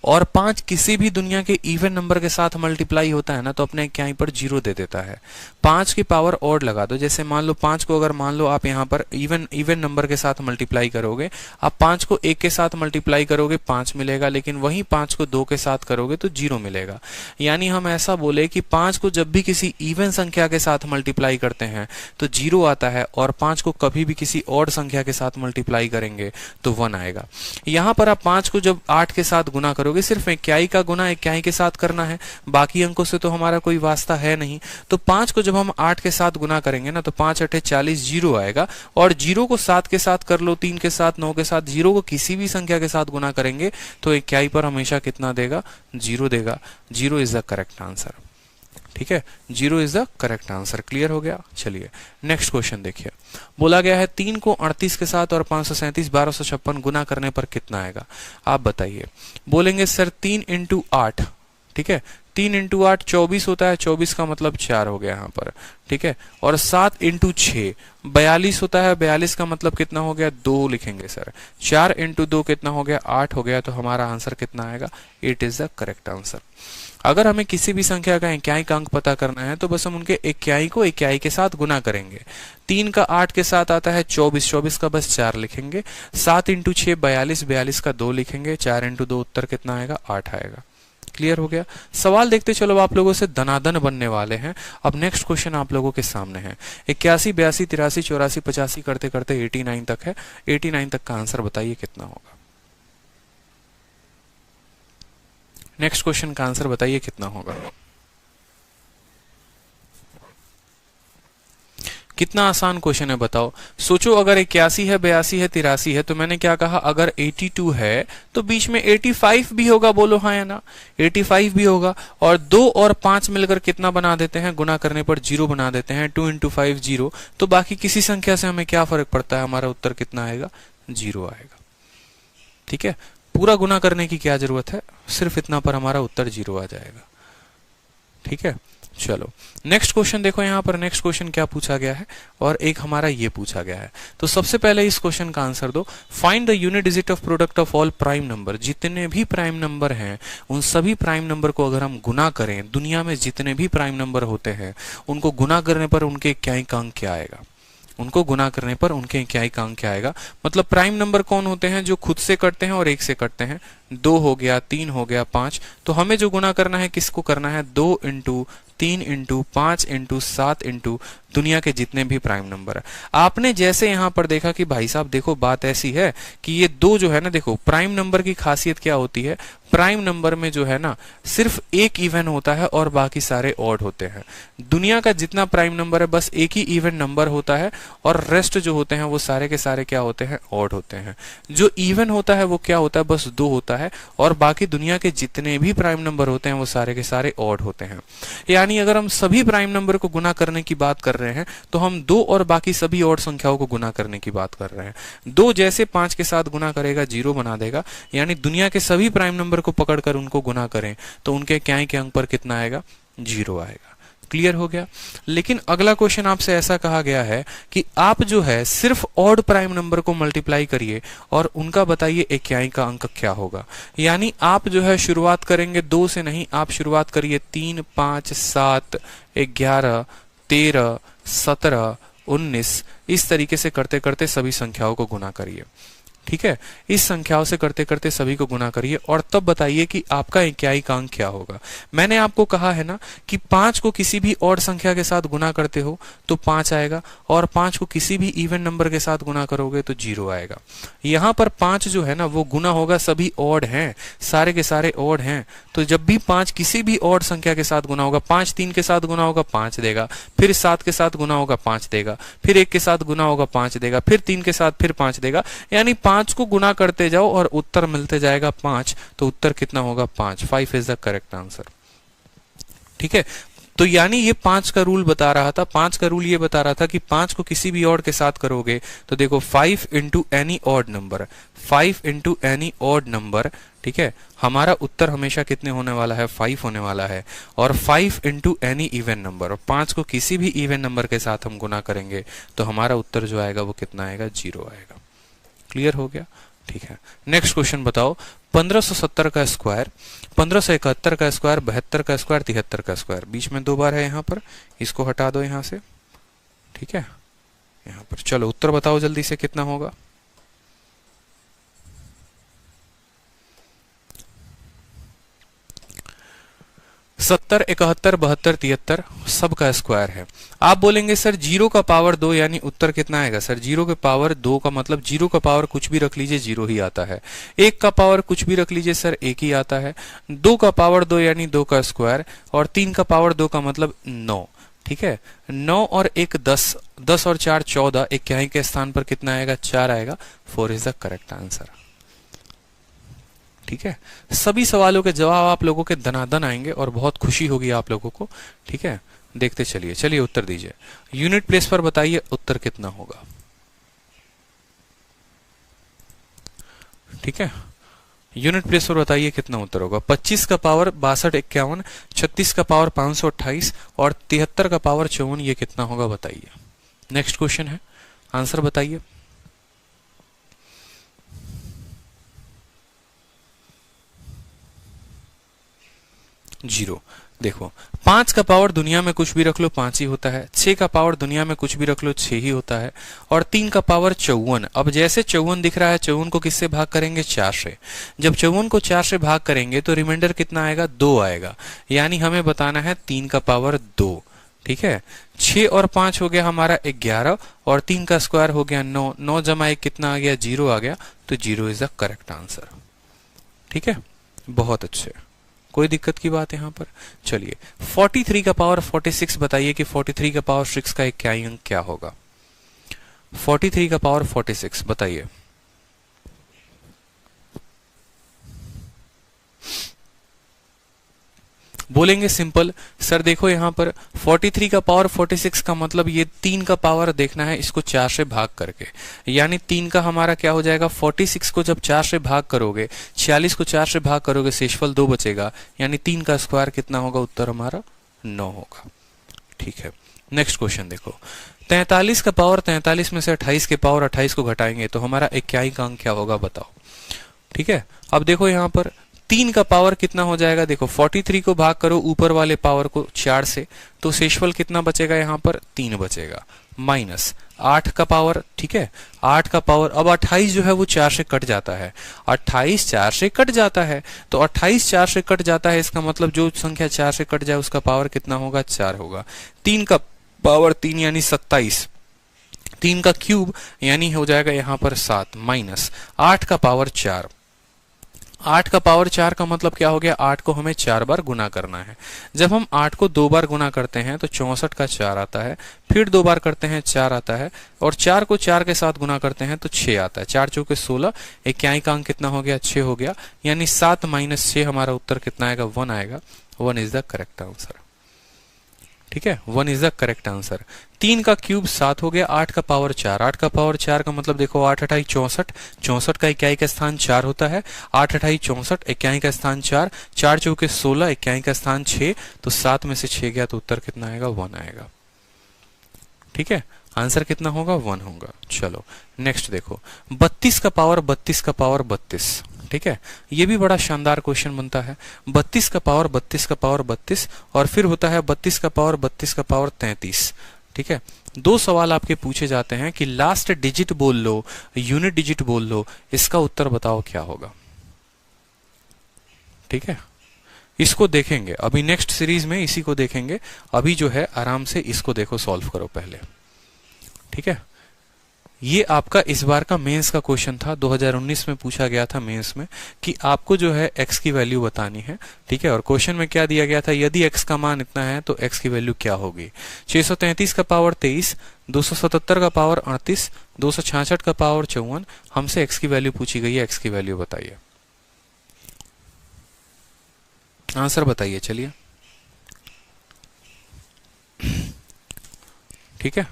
और 5 किसी भी दुनिया के इवन नंबर के साथ मल्टीप्लाई होता है ना तो अपने इक्याई पर 0 दे देता है। 5 की पावर ऑड लगा दो, जैसे मान लो 5 को अगर मान लो आप यहाँ पर इवन नंबर के साथ मल्टीप्लाई करोगे, आप 5 को 1 के साथ मल्टीप्लाई करोगे 5 मिलेगा, लेकिन वही 5 को 2 के साथ करोगे तो 0 मिलेगा। यानी हम ऐसा बोले कि 5 को जब भी किसी इवन संख्या के साथ मल्टीप्लाई करते हैं तो 0 आता है, और 5 को कभी भी किसी ऑड संख्या के साथ मल्टीप्लाई करेंगे तो 1 आएगा। यहाँ पर आप 5 को जब 8 के साथ गुना करोगे, सिर्फ इक्याई का गुना इक्याई के साथ करना है, बाकी अंकों से तो हमारा कोई वास्ता है नहीं। तो 5 को जब हम 8 के साथ गुना करेंगे ना तो 5 8 40, 0 आएगा। और 0 को 7 के साथ कर लो, 3 के साथ, 9 के साथ, 0 को किसी भी संख्या के साथ गुना करेंगे तो इक्याई पर हमेशा कितना देगा, 0 देगा। 0 इज द करेक्ट आंसर। ठीक है, 0 is the correct answer. Clear हो गया। चलिए नेक्स्ट क्वेश्चन देखिए। बोला गया है 3 को 38 के साथ और 537 1256 गुना करने पर कितना आएगा। आप बताइए। बोलेंगे सर 3 इंटू 8, ठीक है, 3 इंटू 8 24 होता है, 24 का मतलब 4 हो गया यहाँ पर। ठीक है, और 7 इंटू 6 42 होता है, 42 का मतलब कितना हो गया, 2 लिखेंगे सर। 4 इंटू 2 कितना हो गया, 8 हो गया। तो हमारा आंसर कितना आएगा, 8 इज द करेक्ट आंसर। अगर हमें किसी भी संख्या का इक्याई का अंक पता करना है तो बस हम उनके इक्याई को इक्याई के साथ गुना करेंगे। 3 का 8 के साथ आता है 24, 24 का बस 4 लिखेंगे। 7 इंटू 6 42, 42 का 2 लिखेंगे। 4 इंटू 2 उत्तर कितना आएगा, 8 आएगा। क्लियर हो गया। सवाल देखते चलो, आप लोगों से दनादन बनने वाले हैं। अब नेक्स्ट क्वेश्चन आप लोगों के सामने है। 81 82 83 84 85 करते करते 89 तक है। 89 तक का आंसर बताइए कितना होगा। नेक्स्ट क्वेश्चन का आंसर बताइए कितना होगा। कितना आसान क्वेश्चन है बताओ। सोचो अगर 81 है, 82 है, 83 है, तो मैंने क्या कहा, अगर 82 है तो बीच में 85 भी होगा, बोलो हाँ या ना, 85 भी होगा। और 2 और 5 मिलकर कितना बना देते हैं, गुना करने पर 0 बना देते हैं, 2 इंटू 5 0। तो बाकी किसी संख्या से हमें क्या फर्क पड़ता है, हमारा उत्तर कितना आएगा, 0 आएगा। ठीक है, पूरा गुना करने की क्या जरूरत है, सिर्फ इतना पर हमारा उत्तर 0 आ जाएगा। ठीक है, चलो नेक्स्ट क्वेश्चन देखो। यहां पर नेक्स्ट क्वेश्चन क्या पूछा गया है, और एक हमारा ये पूछा गया है। तो सबसे पहले इस क्वेश्चन का आंसर दो। Find the unit digit of product of all prime number. जितने भी प्राइम नंबर हैं उन सभी प्राइम नंबर को अगर हम गुना करें, दुनिया में जितने भी प्राइम नंबर होते हैं उनको गुना करने पर उनके इक्याई अंक क्या आएगा, उनको गुना करने पर उनके इक्याई अंक क्या आएगा। मतलब प्राइम नंबर कौन होते हैं, जो खुद से कटते हैं और एक से कटते हैं। 2 हो गया, 3 हो गया, 5। तो हमें जो गुना करना है किसको करना है, 2 इंटू 3 इंटू 5 इंटू 7 इंटू दुनिया के जितने भी प्राइम नंबर है। आपने जैसे यहां पर देखा कि भाई साहब देखो बात ऐसी है कि ये 2 जो है ना, देखो प्राइम नंबर की खासियत क्या होती है, प्राइम नंबर में जो है ना सिर्फ एक इवन होता है और बाकी सारे ऑड होते हैं। दुनिया का जितना प्राइम नंबर है बस एक ही इवन नंबर होता है और रेस्ट जो होते हैं वो सारे के सारे क्या होते हैं, ऑड होते हैं। जो इवन होता है वो क्या होता है, बस 2 होता है, और बाकी दुनिया के जितने भी प्राइम नंबर होते हैं वो सारे के सारे ऑड होते हैं। यानी अगर हम सभी प्राइम नंबर को गुना करने की बात कर रहे हैं तो हम 2 और बाकी सभी ऑड संख्याओं को गुना करने की बात कर रहे हैं। 2 जैसे 5 के साथ गुना करेगा 0 बना देगा, यानी दुनिया के सभी प्राइम नंबर को पकड़कर उनको गुना करें तो उनके इक्याई के अंक पर कितना आएगा, 0 आएगा। क्लियर हो गया। लेकिन अगला क्वेश्चन आपसे ऐसा कहा गया है कि आप जो है सिर्फ ऑड प्राइम नंबर को मल्टीप्लाई करिए और उनका बताइए इक्याई का अंक क्या होगा। यानी आप जो है शुरुआत करेंगे 2 से नहीं, आप शुरुआत करिए 3, 5, 7, 11, 13, 17, 19, इस तरीके से करते करते सभी संख्याओं को गुना करिए। ठीक है, इस संख्याओं से करते करते सभी को गुना करिए और तब बताइए कि आपका इक्याई का अंक क्या होगा। मैंने आपको कहा है ना कि 5 को किसी भी ऑड संख्या के साथ गुना करते हो तो 5 आएगा, और 5 को किसी भी इवन नंबर के साथ गुना करोगे तो 0 आएगा। यहां पर 5 जो है ना वो गुना होगा, सभी ऑड हैं, सारे के सारे ऑड हैं। तो जब भी 5 किसी भी ऑड संख्या के साथ गुना होगा, 5 3 के साथ गुना होगा 5 देगा, फिर 7 के साथ गुना होगा 5 देगा, फिर 1 के साथ गुना होगा 5 देगा, फिर 3 के साथ फिर 5 देगा। यानी 5 को गुना करते जाओ और उत्तर मिलते जाएगा 5। तो उत्तर कितना होगा, 5। 5 इज द करेक्ट आंसर। ठीक है, तो यानी ये 5 का रूल बता रहा था। 5 का रूल ये बता रहा था कि 5 को किसी भी ऑड के साथ करोगे तो देखो 5 into any odd number, 5 into any odd number. ठीक है, हमारा उत्तर हमेशा कितने होने वाला है, 5 होने वाला है। और 5 इंटू एनी इवन नंबर, और 5 को किसी भी इवन नंबर के साथ हम गुना करेंगे तो हमारा उत्तर जो आएगा वो कितना आएगा, 0 आएगा। क्लियर हो गया। ठीक है, नेक्स्ट क्वेश्चन बताओ। 1570 का स्क्वायर, 1571 का स्क्वायर, 72 का स्क्वायर, 73 का स्क्वायर, बीच में 2 बार है यहां पर, इसको हटा दो यहां से। ठीक है, यहां पर चलो उत्तर बताओ जल्दी से कितना होगा। सत्तर, 71, 72, 73 सबका स्क्वायर है। आप बोलेंगे सर 0 का पावर 2 यानी उत्तर कितना आएगा। सर 0 के पावर 2 का मतलब 0 का पावर कुछ भी रख लीजिए 0 ही आता है। 1 का पावर कुछ भी रख लीजिए सर 1 ही आता है। 2 का पावर 2 यानी 2 का स्क्वायर, और 3 का पावर 2 का मतलब 9। ठीक है, 9 और 1 10, 10 और 4 14, इक्याई के स्थान पर कितना आएगा, 4 आएगा। 4 इज द करेक्ट आंसर। ठीक है, सभी सवालों के जवाब आप लोगों के दनादन आएंगे और बहुत खुशी होगी आप लोगों को। ठीक है, देखते चलिए। चलिए उत्तर दीजिए, यूनिट प्लेस पर बताइए उत्तर कितना होगा। ठीक है, यूनिट प्लेस पर बताइए कितना उत्तर होगा। 25 का पावर 62 51, 36 का पावर 528 और 73 का पावर 54, ये कितना होगा बताइए। नेक्स्ट क्वेश्चन है, आंसर बताइए। जीरो। देखो 5 का पावर दुनिया में कुछ भी रख लो 5 ही होता है, 6 का पावर दुनिया में कुछ भी रख लो 6 ही होता है, और 3 का पावर 54। अब जैसे 54 दिख रहा है, 54 को किससे भाग करेंगे, 4 से। जब 54 को 4 से भाग करेंगे तो रिमाइंडर कितना आएगा, 2 आएगा। यानी हमें बताना है 3 का पावर 2। ठीक है, 6 और 5 हो गया हमारा 11, और 3 का स्क्वायर हो गया 9, 9 जमा 1 कितना आ गया, 0 आ गया। तो 0 इज द करेक्ट आंसर। ठीक है, बहुत अच्छे। कोई दिक्कत की बात यहाँ पर? चलिए 43 का पावर 46 बताइए कि 43 का पावर 6 का इकाई अंक क्या होगा? 43 का पावर 46 बताइए। बोलेंगे सिंपल सर देखो यहाँ पर 43 का पावर 46 का मतलब ये 3 का पावर देखना है इसको 4 से भाग करके, यानी 3 का हमारा क्या हो जाएगा 46 को जब 4 से भाग करोगे 46 को 4 से भाग करोगे शेषफल 2 बचेगा, यानी 3 का स्क्वायर कितना होगा? उत्तर हमारा 9 होगा। ठीक है, नेक्स्ट क्वेश्चन देखो 43 का पावर 43 में से 28 के पावर 28 को घटाएंगे तो हमारा इकाई का अंक क्या होगा बताओ। ठीक है, अब देखो यहाँ पर 3 का पावर कितना हो जाएगा? देखो 43 को भाग करो ऊपर वाले पावर को 4 से तो शेषफल कितना बचेगा? यहाँ पर 3 बचेगा, माइनस 8 का पावर। ठीक है, 8 का पावर, अब 28 जो है वो 4 से कट जाता है, 28 4 से कट जाता है तो 28 4 से कट जाता है, इसका मतलब जो संख्या 4 से कट जाए उसका पावर कितना होगा? 4 होगा। 3 का पावर 3 यानी 27, 3 का क्यूब यानी हो जाएगा यहाँ पर 7, माइनस 8 का पावर 4, 8 का पावर 4 का मतलब क्या हो गया? 8 को हमें 4 बार गुना करना है। जब हम 8 को 2 बार गुना करते हैं तो 64 का 4 आता है, फिर 2 बार करते हैं 4 आता है, और 4 को 4 के साथ गुना करते हैं तो 6 आता है। 4 चौके 16, इकाई का अंक कितना हो गया? 6 हो गया, यानी 7 माइनस 6 हमारा उत्तर कितना आएगा? 1 आएगा। 1 इज द करेक्ट आंसर। ठीक है, 1 इज द करेक्ट आंसर। 3 का क्यूब 7 हो गया, 8 का पावर 4, 8 का पावर 4 का मतलब देखो 8 8 64, 64 का इकाई का स्थान 4 होता है, 8 8 64, इकाई का स्थान 4, 4 चौके 16, इकाई का स्थान 6, तो 7 में से 6 गया तो उत्तर कितना आएगा? 1 आएगा। ठीक है, आंसर कितना होगा? 1 होगा। चलो नेक्स्ट देखो 32 का पावर 32 का पावर 32। ठीक है, ये भी बड़ा शानदार क्वेश्चन बनता है। 32 का पावर 32 का पावर 32 और फिर होता है 32 का पावर 32 का पावर 33। ठीक है, 2 सवाल आपके पूछे जाते हैं कि लास्ट डिजिट बोल लो, यूनिट डिजिट बोल लो, इसका उत्तर बताओ क्या होगा। ठीक है, इसको देखेंगे अभी नेक्स्ट सीरीज में, इसी को देखेंगे। अभी जो है आराम से इसको देखो, सॉल्व करो पहले। ठीक है, ये आपका इस बार का मेंस का क्वेश्चन था, 2019 में पूछा गया था मेंस में कि आपको जो है x की वैल्यू बतानी है। ठीक है, और क्वेश्चन में क्या दिया गया था? यदि x का मान इतना है तो x की वैल्यू क्या होगी। 633 का पावर 23, 277 का पावर 38, 266 का पावर 54, हमसे x की वैल्यू पूछी गई है। x की वैल्यू बताइए, आंसर बताइए। चलिए ठीक है,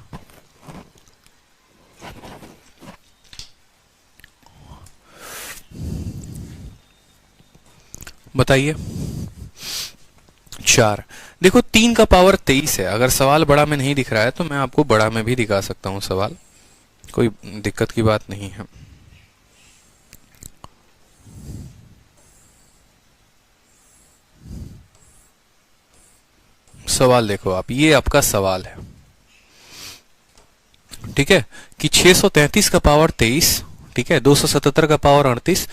बताइए। 4। देखो 3 का पावर 23 है। अगर सवाल बड़ा में नहीं दिख रहा है तो मैं आपको बड़ा में भी दिखा सकता हूं सवाल, कोई दिक्कत की बात नहीं है। सवाल देखो आप, ये आपका सवाल है। ठीक है, कि 633 का पावर 23, ठीक है, 277 का पावर 38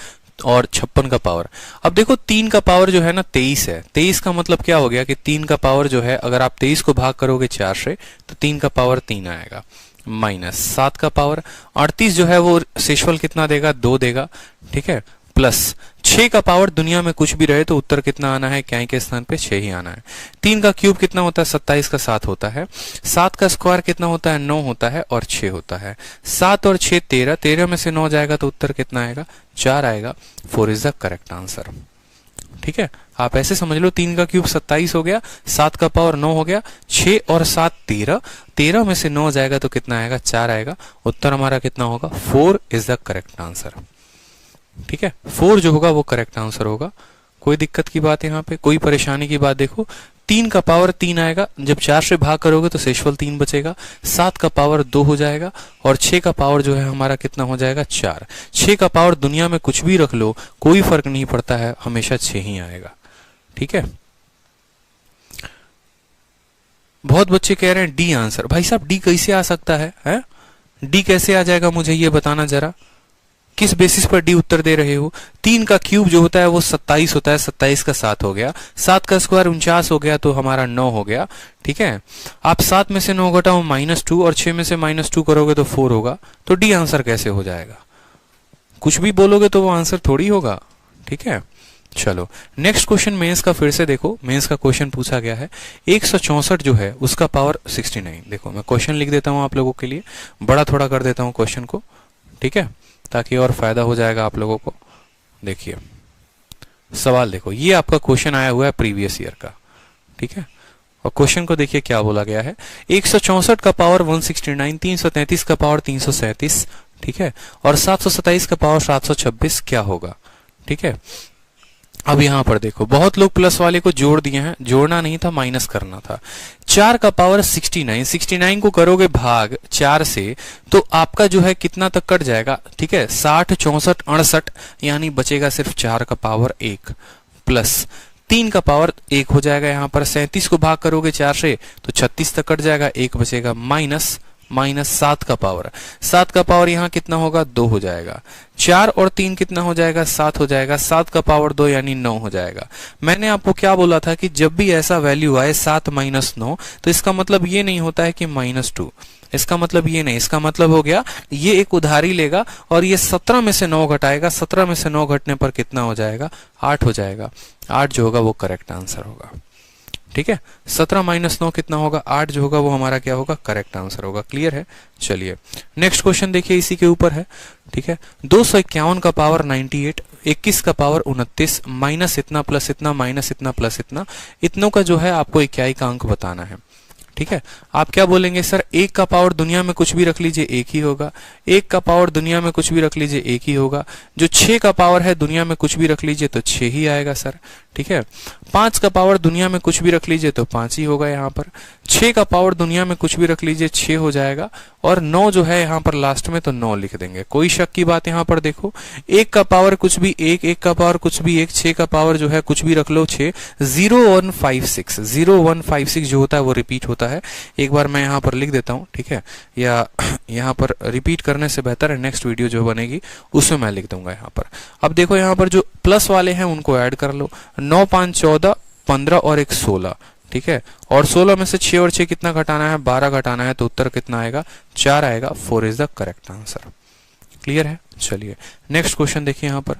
और 56 का पावर। अब देखो 3 का पावर जो है ना 23 है। 23 का मतलब क्या हो गया कि 3 का पावर जो है, अगर आप 23 को भाग करोगे 4 से तो 3 का पावर 3 आएगा, माइनस 7 का पावर 38 जो है वो शेषफल कितना देगा? 2 देगा। ठीक है, प्लस 6 का पावर, दुनिया में कुछ भी रहे तो उत्तर कितना आना है? इकाई के स्थान पे 6 ही आना है। 3 का क्यूब कितना होता है? 27 का 7 होता है। 7 का स्क्वायर कितना होता है? 9 होता है, और 6 होता है। 7 और 6 13, 13 में से 9 जाएगा तो उत्तर कितना आएगा? 4 आएगा। 4 इज द करेक्ट आंसर। ठीक है, आप ऐसे समझ लो 3 का क्यूब 27 हो गया, 7 का पावर 9 हो गया, 6 और 7 13, 13 में से 9 जाएगा तो कितना आएगा? 4 आएगा। उत्तर हमारा कितना होगा? 4 इज द करेक्ट आंसर। ठीक है, 4 जो होगा वो करेक्ट आंसर होगा। कोई दिक्कत की बात यहाँ पे, कोई परेशानी की बात? देखो 3 का पावर 3 आएगा, जब 4 से भाग करोगे तो शेषफल 3 बचेगा। 7 का पावर 2 हो जाएगा, और 6 का पावर जो है हमारा कितना हो जाएगा? 4। 6 का पावर दुनिया में कुछ भी रख लो, कोई फर्क नहीं पड़ता है, हमेशा 6 ही आएगा। ठीक है, बहुत बच्चे कह रहे हैं डी आंसर। भाई साहब डी कैसे आ सकता है? डी कैसे आ जाएगा, मुझे ये बताना जरा, किस बेसिस पर डी उत्तर दे रहे हो? 3 का क्यूब जो होता है वो 27 होता है, 27 का 7 हो गया, 7 का स्क्वायर 49 हो गया, तो हमारा 9 हो गया। ठीक है, आप 7 में से 9 घटाओ -2, और 6 में से -2 करोगे तो 4 होगा, तो डी आंसर कैसे हो जाएगा? कुछ भी बोलोगे तो वो आंसर थोड़ी होगा। ठीक है, चलो नेक्स्ट क्वेश्चन मेंस का फिर से देखो, मेंस का क्वेश्चन पूछा गया है 164 जो है उसका पावर 69। देखो मैं क्वेश्चन लिख देता हूं आप लोगों के लिए, बड़ा थोड़ा कर देता हूं क्वेश्चन को, ठीक है, ताकि और फायदा हो जाएगा आप लोगों को। देखिए सवाल देखो, ये आपका क्वेश्चन आया हुआ है प्रीवियस ईयर का, ठीक है, और क्वेश्चन को देखिए क्या बोला गया है। 164 का पावर 169, 333 का पावर 337, ठीक है, और 727 का पावर 726 क्या होगा, ठीक है। अब यहां पर देखो बहुत लोग प्लस वाले को जोड़ दिए हैं, जोड़ना नहीं था माइनस करना था। 4 का पावर 69, 69 को करोगे भाग 4 से तो आपका जो है कितना तक कट जाएगा, ठीक है, 60, 64, 68, यानी बचेगा सिर्फ 4 का पावर 1 प्लस 3 का पावर 1 हो जाएगा। यहां पर 37 को भाग करोगे 4 से तो 36 तक कट जाएगा, 1 बचेगा, माइनस 7 का पावर, 7 का पावर यहाँ कितना होगा 2 हो जाएगा, 4 और 3 कितना हो जाएगा 7 हो जाएगा, 7 का पावर 2 यानी 9 हो जाएगा। मैंने आपको क्या बोला था कि जब भी ऐसा वैल्यू आए 7 माइनस 9 तो इसका मतलब ये नहीं होता है कि -2, इसका मतलब ये नहीं, इसका मतलब हो गया ये एक उधारी लेगा और ये 17 में से 9 घटाएगा, 17 में से 9 घटने पर कितना हो जाएगा 8 हो जाएगा, 8 जो होगा वो करेक्ट आंसर होगा, ठीक है। 17 माइनस 9 कितना होगा 8 जो होगा वो हमारा क्या होगा करेक्ट आंसर होगा। क्लियर है। चलिए नेक्स्ट क्वेश्चन देखिए, इसी के ऊपर है, ठीक है। 251 का पावर 98, 21 का पावर 29, माइनस इतना प्लस इतना माइनस इतना प्लस इतना, इतनों का जो है आपको इकाई का अंक बताना है, ठीक है। आप क्या बोलेंगे सर 1 का पावर दुनिया में कुछ भी रख लीजिए 1 ही होगा, 1 का पावर दुनिया में कुछ भी रख लीजिए 1 ही होगा, जो 6 का पावर है दुनिया में कुछ भी रख लीजिए तो 6 ही आएगा सर, ठीक है। 5 का पावर दुनिया में कुछ भी रख लीजिए तो 5 ही होगा यहाँ पर, 6 का पावर दुनिया में कुछ भी रख लीजिए 6 हो जाएगा, और 9 जो है यहाँ पर लास्ट में तो 9 लिख देंगे। कोई शक की बात यहाँ पर देखो, 1 का पावर कुछ भी 1, 1 का पावर कुछ भी 1, 6 का पावर जो है कुछ भी रख लो 6, 0156, 0156 जो होता है वो रिपीट होता है। एक बार मैं यहाँ पर लिख देता हूँ, ठीक है, या यहाँ पर रिपीट करने से बेहतर है नेक्स्ट वीडियो जो बनेगी उसमें मैं लिख दूंगा यहाँ पर। अब देखो यहाँ पर जो प्लस वाले हैं उनको ऐड कर लो, 9, 5, 14, 15 और 1, 16, ठीक है, और 16 में से 6 और 6 कितना घटाना है 12 घटाना है, तो उत्तर कितना आएगा 4 आएगा, 4 is the correct answer. Clear है। चलिए नेक्स्ट क्वेश्चन देखिए, यहाँ पर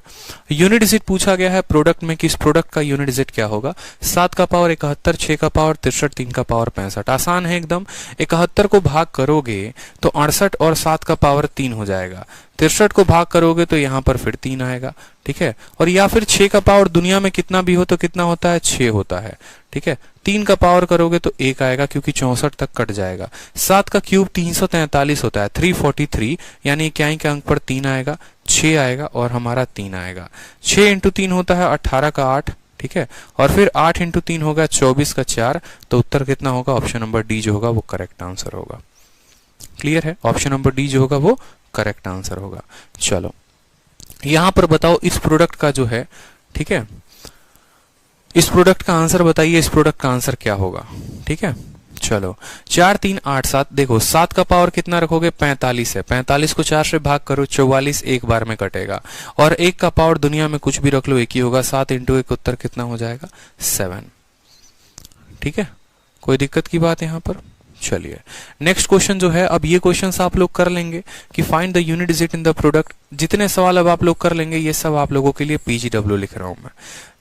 यूनिट डिजिट पूछा गया है प्रोडक्ट में कि इस प्रोडक्ट का यूनिट डिजिट क्या होगा। 7 का पावर 71, 6 का पावर 63, 3 का पावर 65। आसान है एकदम, 71 को भाग करोगे तो 68 और 7 का पावर 3 हो जाएगा, 63 को भाग करोगे तो यहाँ पर फिर 3 आएगा, ठीक है, और या फिर 6 का पावर दुनिया में कितना भी हो तो कितना होता है 6 होता है, ठीक है, 3 का पावर करोगे तो 1 आएगा क्योंकि 64 तक कट जाएगा, 7 का क्यूब 343 होता है 343, यानी इकाई के अंक पर 3 आएगा, 6 आएगा और हमारा 3 आएगा। 6 इंटू 3 होता है 18 का 8, ठीक है, और फिर 8 इंटू 3 होगा 24 का 4, तो उत्तर कितना होगा ऑप्शन नंबर डी जो होगा वो करेक्ट आंसर होगा। क्लियर है, ऑप्शन नंबर डी जो होगा वो करेक्ट आंसर होगा। चलो यहां पर बताओ इस प्रोडक्ट का जो है, ठीक है, इस प्रोडक्ट का आंसर बताइए, इस प्रोडक्ट का आंसर क्या होगा, ठीक है। चलो 4, 3, 8, 7, देखो 7 का पावर कितना रखोगे 45 है, 45 को 4 से भाग करो 44 एक बार में कटेगा, और 1 का पावर दुनिया में कुछ भी रख लो 1 ही होगा, 7 इंटू 1 उत्तर कितना हो जाएगा 7, ठीक है, कोई दिक्कत की बात यहाँ पर। चलिए नेक्स्ट क्वेश्चन जो है, अब ये क्वेश्चंस आप लोग कर लेंगे कि find the unit digit in the product. जितने सवाल अब आप लोग कर लेंगे ये सब आप लोगों के लिए PGW लिख रहा हूं मैं,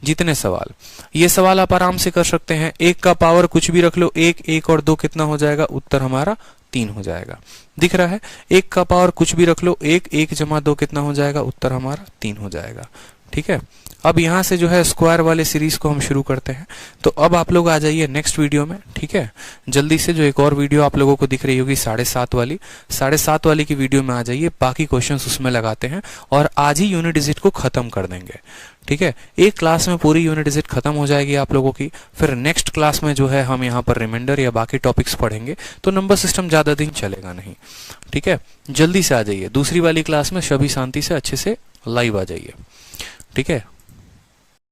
जितने सवाल, ये सवाल आप आराम से कर सकते हैं। 1 का पावर कुछ भी रख लो 1, 1 और 2 कितना हो जाएगा, उत्तर हमारा 3 हो जाएगा, दिख रहा है। 1 का पावर कुछ भी रख लो 1, 1 जमा 2 कितना हो जाएगा, उत्तर हमारा 3 हो जाएगा, ठीक है। अब यहां से जो है स्क्वायर वाले सीरीज को हम शुरू करते हैं, तो अब आप लोग आ जाइए नेक्स्ट वीडियो में, ठीक है, जल्दी से। जो एक और वीडियो आप लोगों को दिख रही होगी 7.5 वाली, 7.5 वाली की वीडियो में आ जाइए, बाकी क्वेश्चंस उसमें लगाते हैं और आज ही यूनिट डिजिट को खत्म कर देंगे, ठीक है। एक क्लास में पूरी यूनिट डिजिट खत्म हो जाएगी आप लोगों की, फिर नेक्स्ट क्लास में जो है हम यहाँ पर रिमाइंडर या बाकी टॉपिक्स पढ़ेंगे, तो नंबर सिस्टम ज्यादा दिन चलेगा नहीं, ठीक है। जल्दी से आ जाइए, दूसरी वाली क्लास में सभी शांति से अच्छे से लाइव आ जाइए, ठीक है।